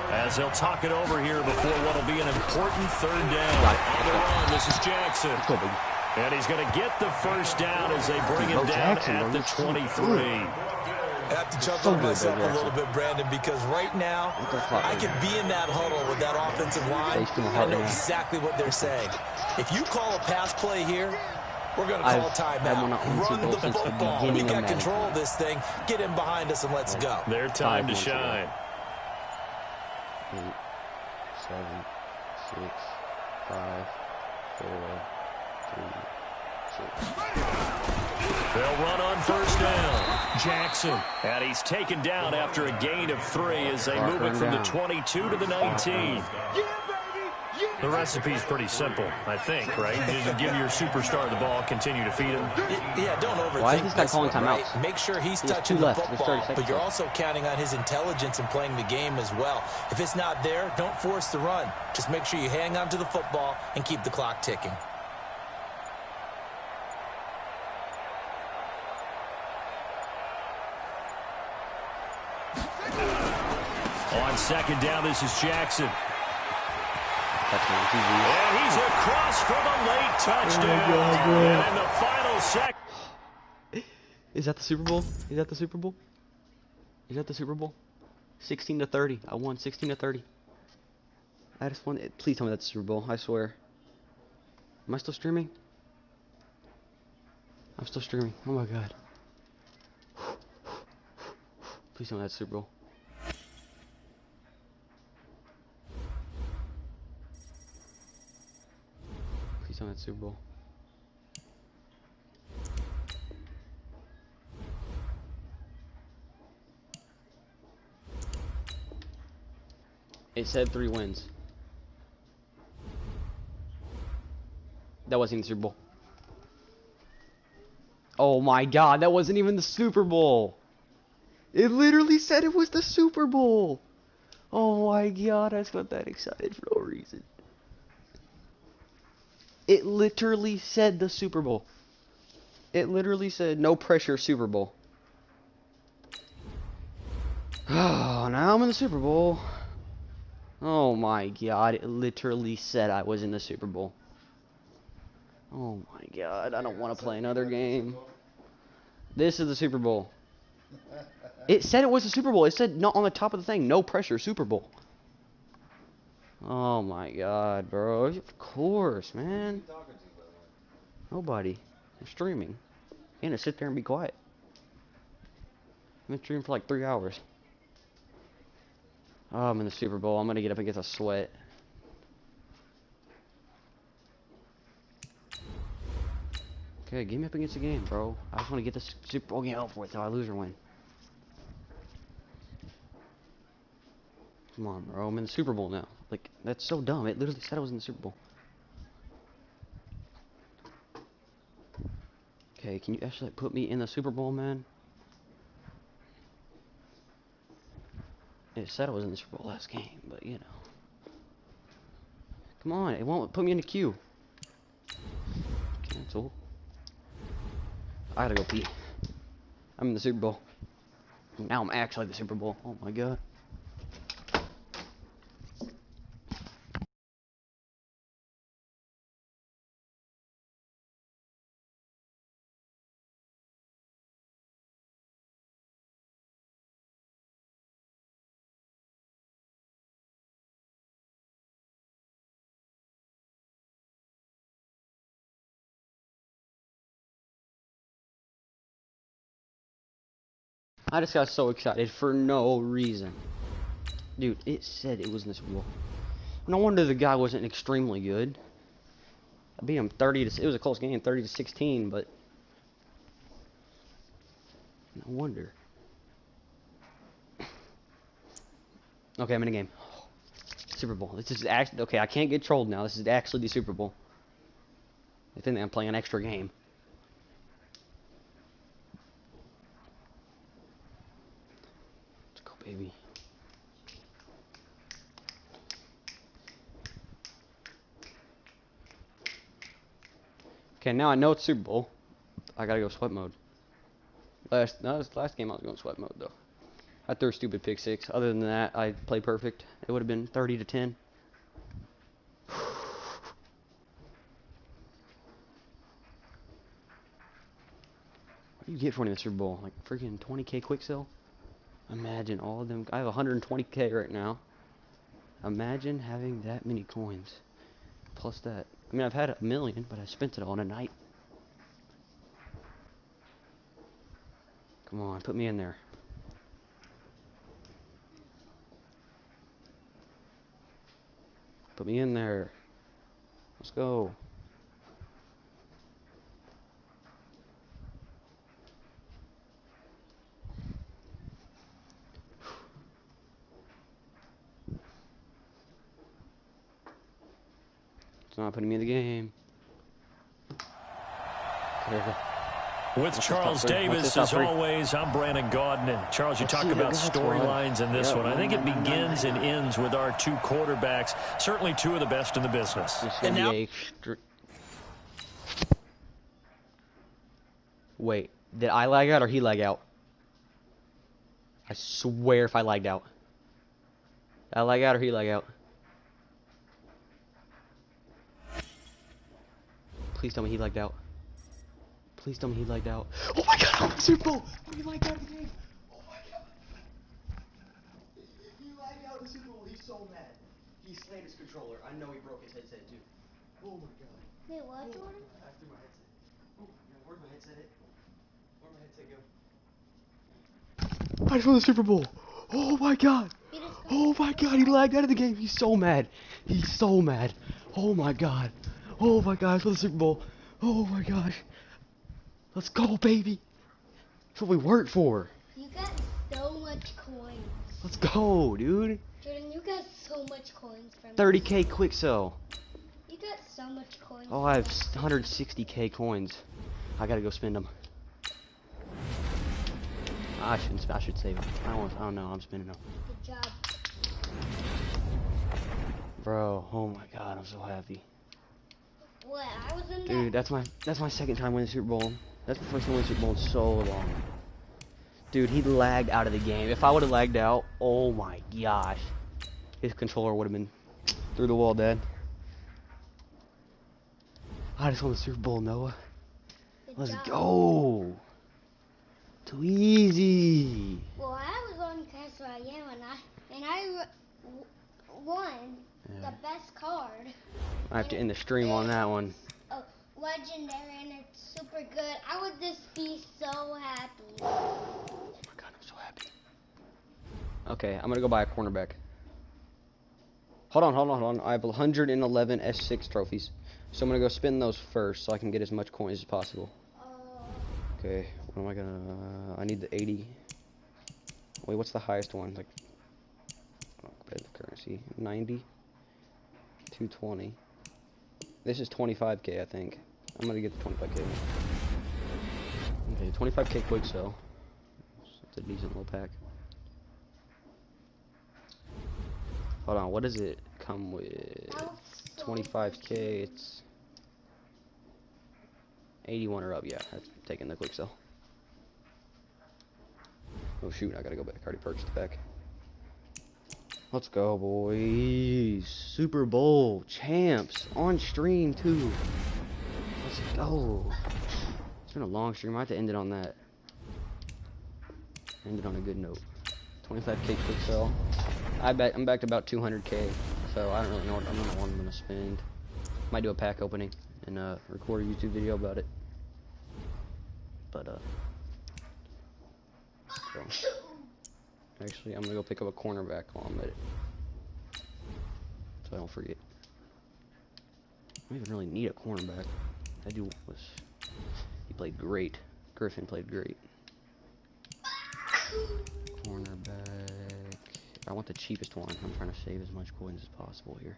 as they'll talk it over here before what will be an important 3rd down. On the run, this is Jackson. Let's go, baby. And he's going to get the first down as they bring him down at the 23. I have to chuckle to myself a little bit, Brandon, because right now, I could be in that huddle with that offensive line, and I know exactly what they're saying. If you call a pass play here, we're going to call a timeout. Run the football. We've got control of this thing. Get him behind us and let's go. Their time to shine. 8, 7, 6, 5, 4, 3, 2. They'll run on first down. Jackson. And he's taken down after a gain of 3 as they move it from the 22 to the 19. The recipe's pretty simple, I think, right? Just give your superstar the ball, continue to feed him. Yeah, don't overthink Why is this guy calling one, timeouts? right? Make sure he's There's touching 2 the left. There's 30 football, seconds but you're left. also counting on his intelligence and playing the game as well. If it's not there, don't force the run. Just make sure you hang on to the football and keep the clock ticking. On second down, this is Jackson. And he's across for the late touchdown. And in the final second. Is that the Super Bowl? Is that the Super Bowl? Is that the Super Bowl? 16-30. I won 16-30. I just won. Please tell me that's the Super Bowl. I swear. Am I still streaming? I'm still streaming. Oh my god. Please tell me that's Super Bowl. Please tell me that's Super Bowl. It said 3 wins. That wasn't even the Super Bowl. Oh my god, that wasn't even the Super Bowl. It literally said it was the Super Bowl. Oh my god, I just got that excited for no reason. It literally said the Super Bowl. It literally said no pressure Super Bowl. Oh, now I'm in the Super Bowl. Oh my god, it literally said I was in the Super Bowl. Oh my god, I don't want to play another game. This is the Super Bowl. It said it was the Super Bowl. It said not on the top of the thing, no pressure Super Bowl. Oh my god, bro. Of course, man. Nobody. I'm streaming. I'm gonna sit there and be quiet. I've been streaming for like 3 hours. Oh, I'm in the Super Bowl. I'm gonna get up and get a sweat. Okay, get me up against the game, bro. I just want to get this Super Bowl game over with, so I lose or win. Come on, bro. I'm in the Super Bowl now. Like, that's so dumb. It literally said I was in the Super Bowl. Okay, can you actually put me in the Super Bowl, man? It said I was in the Super Bowl last game, but you know. Come on, it won't put me in the queue. Cancel. I gotta go pee. I'm in the Super Bowl. Now I'm actually the Super Bowl. Oh my god. I just got so excited for no reason. Dude, it said it was in the Super Bowl. No wonder the guy wasn't extremely good. I beat him 30 to. It was a close game, 30-16, but no wonder. Okay, I'm in a game. Super Bowl. This is actually okay. I can't get trolled now. This is actually the Super Bowl. I think I'm playing an extra game. Let's go, baby. Okay, now I know it's Super Bowl. I gotta go sweat mode. This last game I was going sweat mode though. I threw a stupid pick 6. Other than that, I played perfect. It would have been 30-10. What do you get for winning the Super Bowl? Like freaking 20k quick sell? Imagine all of them. I have 120k right now. Imagine having that many coins. Plus that. I mean, I've had 1 million, but I spent it all in a night. Come on, put me in there. Put me in there. Let's go. It's not putting me in the game. There. With Charles Davis, as always, I'm Brandon Gaudin. Charles, you talk about storylines in this one. I think it begins and ends with our two quarterbacks, certainly two of the best in the business. And now, wait, did I lag out or he lag out? I swear if I lagged out. Did I lag out or he lag out? Please tell me he lagged out. Please tell me he lagged out. Oh my god, I'm in the Super Bowl! He lagged out of the game! Oh my god! He lagged out in the Super Bowl. He's so mad. He slammed his controller. I know he broke his headset too. Oh my god. Wait, what, Jordan? I threw my headset. Oh my god, where'd my headset at? Where'd my headset go? I just won the Super Bowl! Oh my god! Oh my god, he lagged out of the game. He's so mad. He's so mad. Oh my god. Oh my god, I just won the Super Bowl. Oh my gosh. Let's go, baby. That's what we worked for. You got so much coins. Let's go, dude. Jordan, you got so much coins from 30k quick sell. You got so much coins. Oh, I have 160k coins. I gotta go spend them. I should save them. I don't know. I'm spending them. Good job. Bro, oh my god, I'm so happy. What? I was in Dude, that's my second time winning the Super Bowl. That's the first time winning the Super Bowl in so long. Dude, he lagged out of the game. If I would have lagged out, oh my gosh. His controller would have been through the wall dead. I just won the Super Bowl, Noah. Let's go. Too easy. Well, I was on Castle Royale and I won the best card. I have to end the stream on that one. Oh, legendary, and it's super good. I would just be so happy. Oh my god, I'm so happy. Okay, I'm gonna go buy a cornerback. Hold on. I have 111 S6 trophies. So I'm gonna go spend those first so I can get as much coins as possible. Okay, what am I gonna... I need the 80. Wait, what's the highest one? Like, compare the currency. 90. 220. This is 25k, I think. I'm gonna get the 25k one. Okay, 25k quick sell. It's a decent little pack. Hold on, what does it come with? 25k, it's 81 or up. Yeah, that's taking the quick sell. Oh shoot, I gotta go back. I already purchased the pack. Let's go, boys. Super Bowl champs on stream too. Let's go. It's been a long stream. I have to end it on that. End it on a good note. 25k quick sell. I'm back to about 200k, so I don't really know what I'm gonna spend. Might do a pack opening and record a YouTube video about it. But so. Actually, I'm gonna go pick up a cornerback while I'm at it. so I don't forget. I don't even really need a cornerback. That dude he played great. Griffin played great. Cornerback. I want the cheapest one. I'm trying to save as much coins as possible here.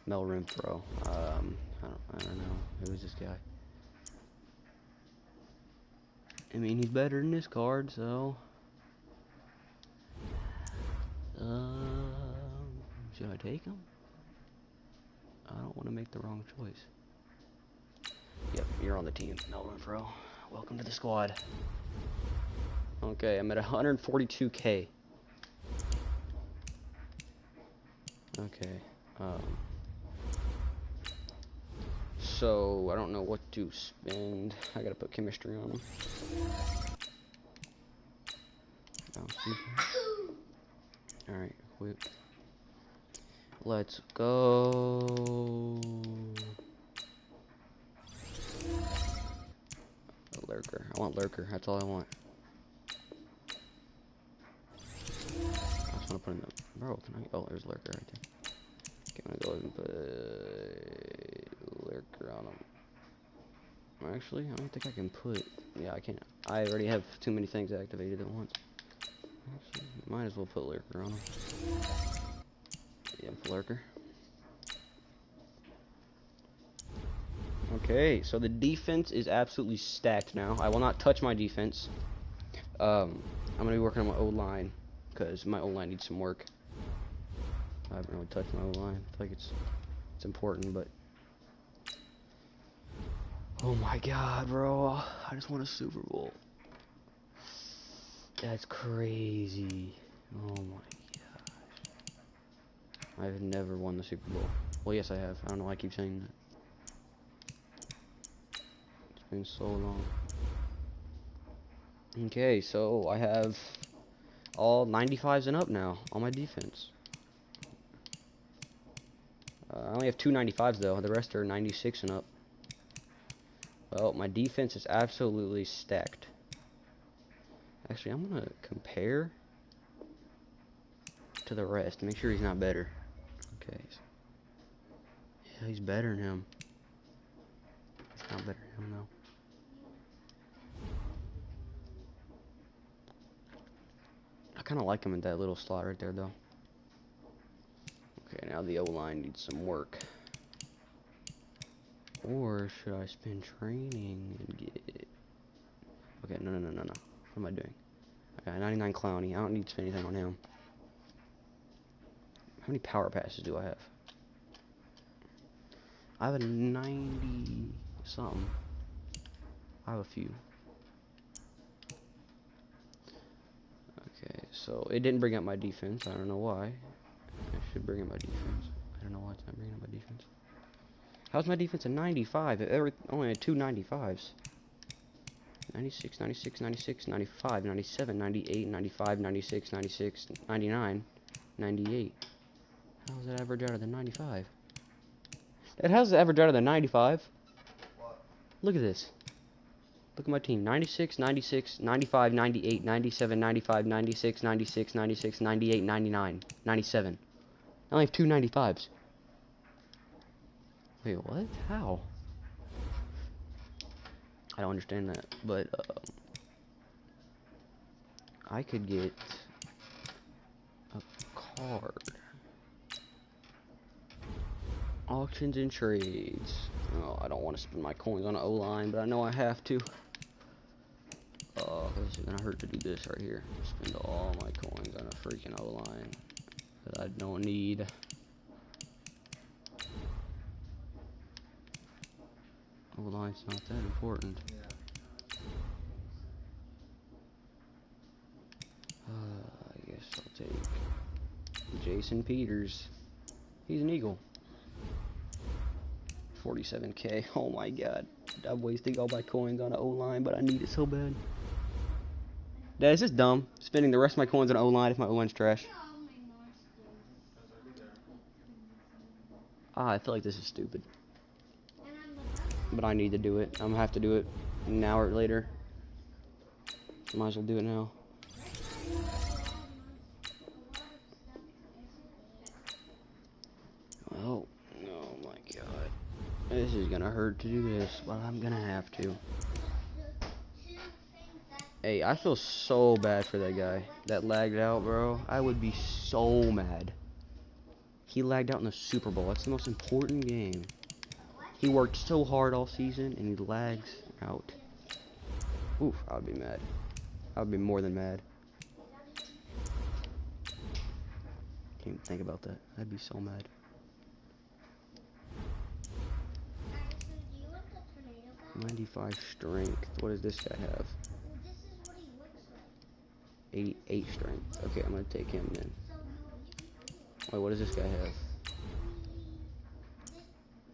Mel Renfro. I don't know. Who is this guy? I mean, he's better than this card, so. Should I take him? I don't want to make the wrong choice. Yep, you're on the team, Mel Renfro. Welcome to the squad. Okay, I'm at 142K. Okay. So I don't know what to spend. I gotta put chemistry on him. Alright, quick. Let's go. A lurker. I want lurker. That's all I want. I just want to put in the. Bro, can I? Oh, there's lurker right there. Okay, I'm gonna go ahead and put lurker on him. Actually, I don't think I can put. Yeah, I can't. I already have too many things activated at once. Actually, might as well put lurker on him. Yeah, lurker. Okay, so the defense is absolutely stacked now. I will not touch my defense. I'm gonna be working on my O-line because my O-line needs some work. I haven't really touched my O-line. I feel like it's important, but oh my god, bro! I just won a Super Bowl. That's crazy. Oh my gosh. I've never won the Super Bowl. Well, yes, I have. I don't know why I keep saying that. It's been so long. Okay, so I have all 95s and up now on my defense. I only have 2 95s though. The rest are 96 and up. Well, my defense is absolutely stacked. Actually, I'm gonna compare to the rest. Make sure he's not better. Okay. Yeah, he's better than him. He's not better than him though. I kind of like him in that little slot right there though. Okay, now the O-line needs some work. Or should I spend training and get... Okay, no. What am I doing? Okay, 99 Clowney. I don't need to spend anything on him. How many power passes do I have? I have a 90 something. I have a few. Okay, so it didn't bring up my defense. I don't know why. I should bring up my defense. I don't know why it's not bringing up my defense. How's my defense a 95? It only had 2 95s. 96, 96, 96, 95, 97, 98, 95, 96, 96, 99, 98. How's that average out of the 95? How's the average out of the 95? What? Look at this. Look at my team. 96, 96, 95, 98, 97, 95, 96, 96, 96, 98, 99, 97. I only have 2 95s. Wait, what? How? I don't understand that, but I could get a card. Auctions and trades. Oh, I don't want to spend my coins on an O-line, but I know I have to. This is gonna hurt to do this right here. Spend all my coins on a freaking O-line that I don't need. O-line's not that important. I guess I'll take Jason Peters. He's an Eagle. 47K. Oh my god. I'm wasting all my coins on an O-line, but I need it so bad. Dad, is this dumb? Spending the rest of my coins on O-line if my O-line's trash. I feel like this is stupid. But I need to do it. I'm gonna have to do it now or later. Might as well do it now. hurt to do this, but I'm gonna have to. Hey, I feel so bad for that guy that lagged out, bro. I would be so mad. He lagged out in the Super Bowl. That's the most important game. He worked so hard all season, and he lags out. Oof, I would be mad. I would be more than mad. Can't even think about that. I'd be so mad. Do you want the tornado back? 95 strength. What does this guy have? Well, this is what he looks like. 88 strength. Okay, I'm gonna take him then. So Wait, what does this guy have?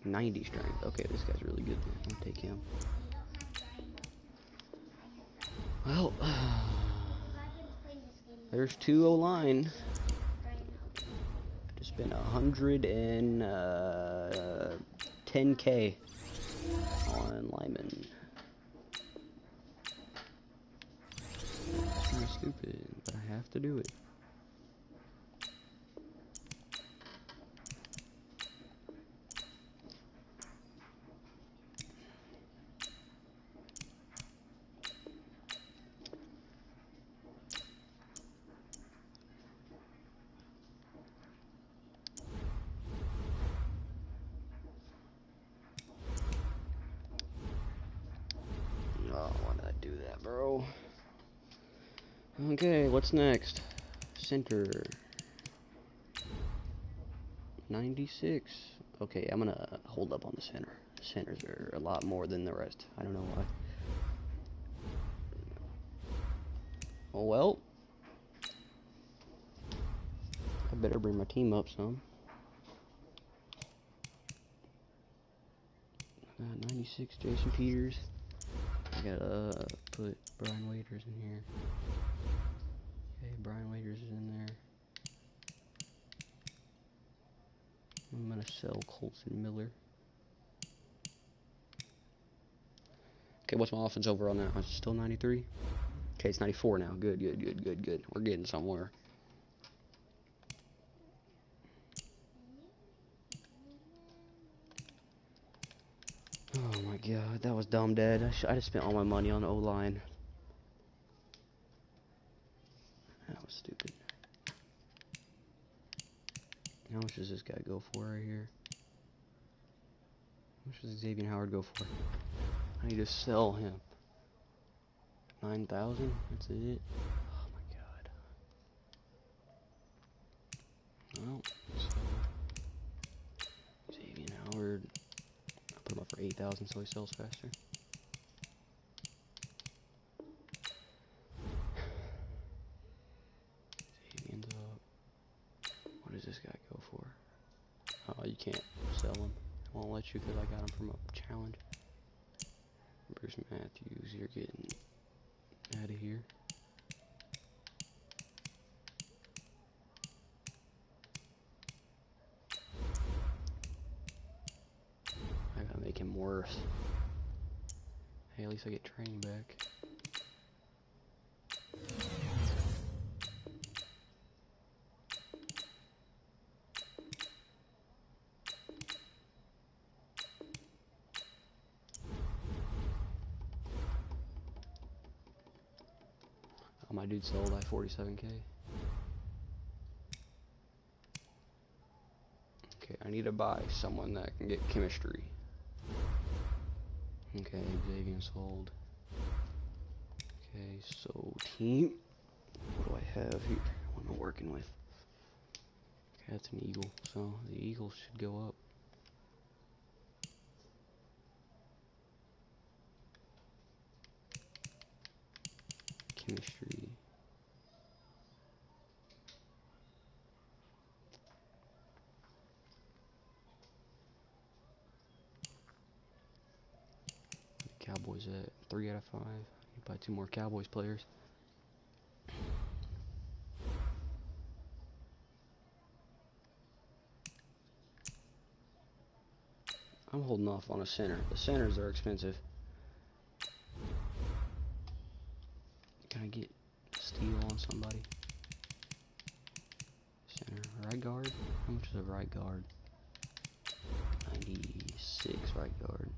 90 strength. Okay, this guy's really good then. I'm gonna take him. Well, there's 2 O-line. I just spent 110K on linemen. It's kind of stupid, but I have to do it. Oh, why did I do that, bro? Okay, what's next? Center. 96. Okay, I'm gonna hold up on the center. Centers are a lot more than the rest. I don't know why. Oh well. I better bring my team up some. 96 Jason Peters. I gotta put Brian Waiters in here. Okay, Brian Waiters is in there. I'm gonna sell Colson Miller. Okay, what's my offense overall now? It's still 93? Okay, it's 94 now. Good. We're getting somewhere. Oh my god, that was dumb, Dad. I just spent all my money on the O-line. That was stupid. How much does this guy go for right here? How much does Xavier Howard go for? I need to sell him. 9,000? That's it? Oh my god. Well, so Xavier Howard. I'll put him up for 8,000 so he sells faster. Xavier's up. What does this guy go for? Oh, you can't sell him. I won't let you because I got him from a challenge. Bruce Matthews, you're getting out of here. I gotta make him worse. Hey, at least I get training back. Oh, my dude sold at 47K. Okay, I need to buy someone that can get chemistry. Okay, Xavier sold. Okay, so team. What do I have here? What am I working with? Okay, that's an eagle, so the eagle should go up. Chemistry. Cowboys at 3 out of 5. Need to buy 2 more Cowboys players. I'm holding off on a center. The centers are expensive. Can I get a steal on somebody? Center. Right guard? How much is a right guard? 96 right guard.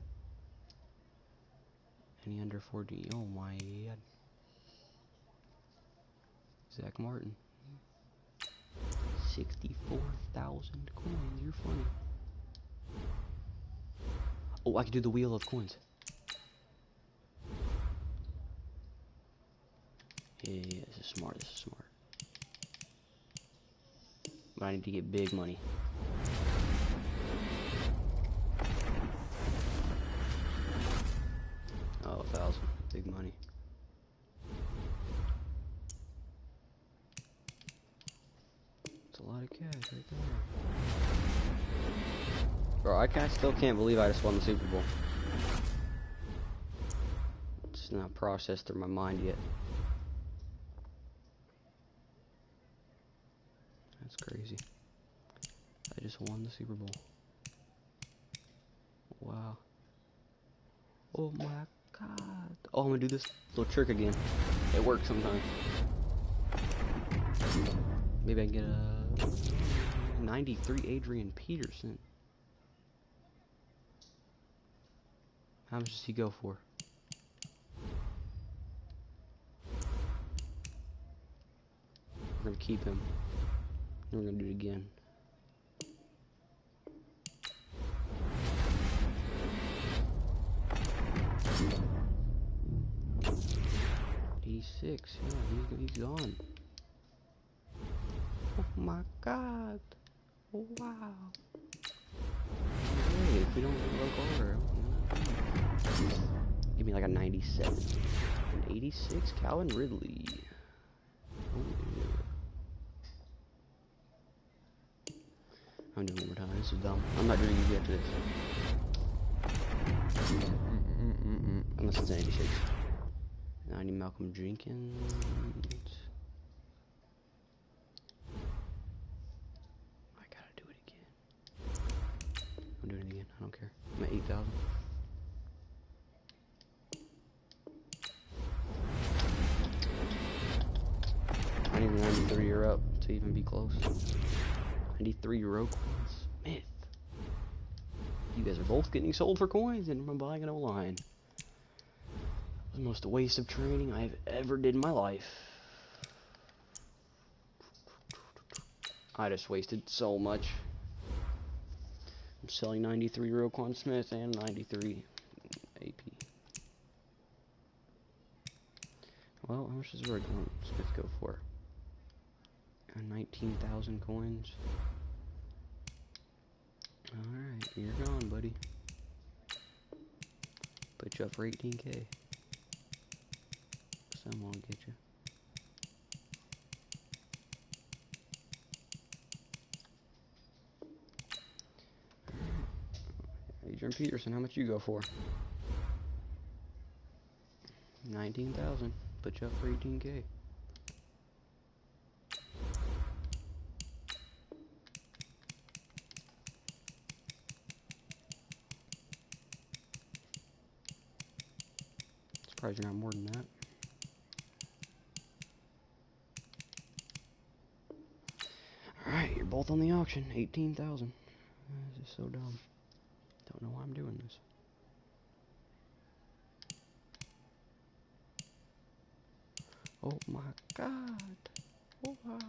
Any under 40? Oh my god. Zach Martin. 64,000 coins. You're funny. Oh, I can do the wheel of coins. Yeah, this is smart. This is smart. But I need to get big money. Oh, 1,000. Big money. That's a lot of cash right there. Bro, I still can't believe I just won the Super Bowl. It's not processed through my mind yet. That's crazy. I just won the Super Bowl. Wow. Oh my god. Oh, I'm gonna do this little trick again. It works sometimes. Maybe I can get a 93 Adrian Peterson. How much does he go for? We're gonna keep him. And we're gonna do it again. E6, yeah, he's gone. Oh my god. Oh, wow. Hey, if we don't look over, give me like a 97. An 86, Calvin Ridley. Oh, yeah. I'm doing one more time. This is dumb. I'm not doing it after this. Unless it's an 86. 90 Malcolm Jenkins. I gotta do it again. I'm doing it again. I don't care. I'm at 8,000. I need 93 you're up to even be close. 93 euro coins. Smith. You guys are both getting sold for coins and I'm buying an O-line. The most waste of training I've ever did in my life. I just wasted so much. I'm selling 93 Roquan Smith and 93 AP. Well, how much does Roquan Smith go for? 19,000 coins. Alright, you're gone, buddy. Put you up for 18K. Someone will get you. Adrian Peterson, how much you go for? 19,000. Put you up for 18K. Surprised you're not more than that. Alright, you're both on the auction. 18,000. This is so dumb. Don't know why I'm doing this. Oh my god. Oh wow.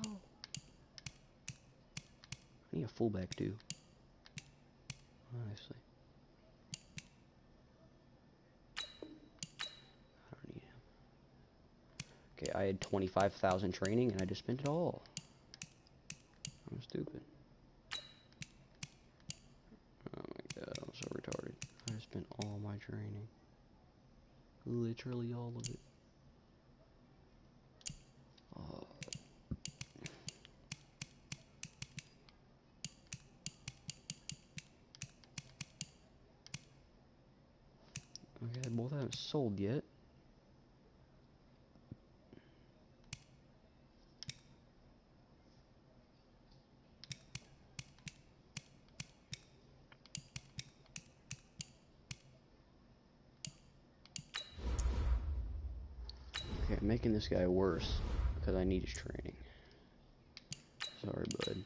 I need a fullback too. Honestly. I don't need him. Okay, I had 25,000 training and I just spent it all. I'm stupid. Oh my god, I'm so retarded. I just spent all my training. Literally all of it. Oh. Okay, both haven't sold yet. Okay, I'm making this guy worse because I need his training. Sorry, bud.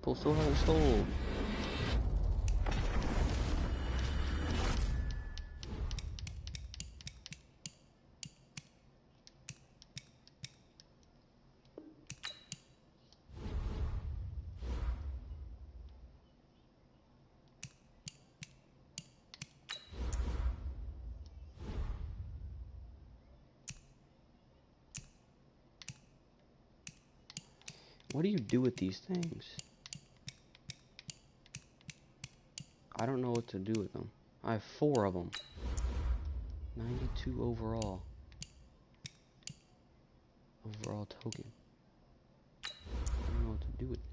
people still haven't sold. What do you do with these things? I don't know what to do with them. I have 4 of them. 92 overall. Overall token. I don't know what to do with it.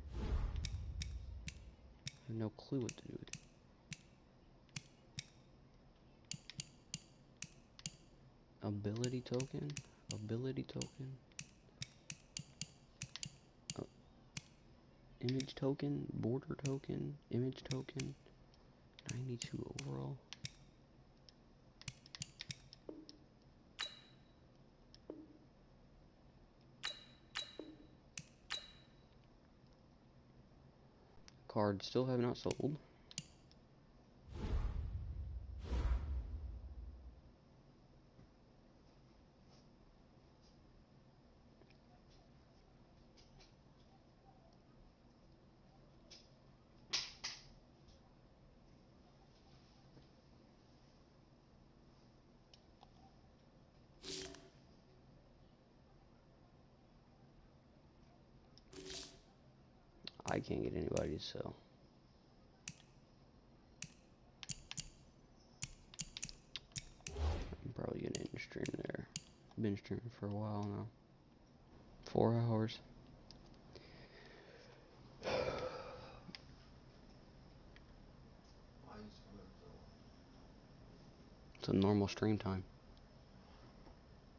I have no clue what to do with it. Ability token? Ability token? Image token? Border token? Image token? 92 overall. Cards still have not sold. I can't get anybody to sell. I'm probably gonna end stream there. Been streaming for a while now. 4 hours. It's a normal stream time.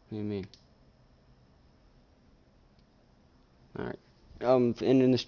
What do you mean? Alright. Ending the stream.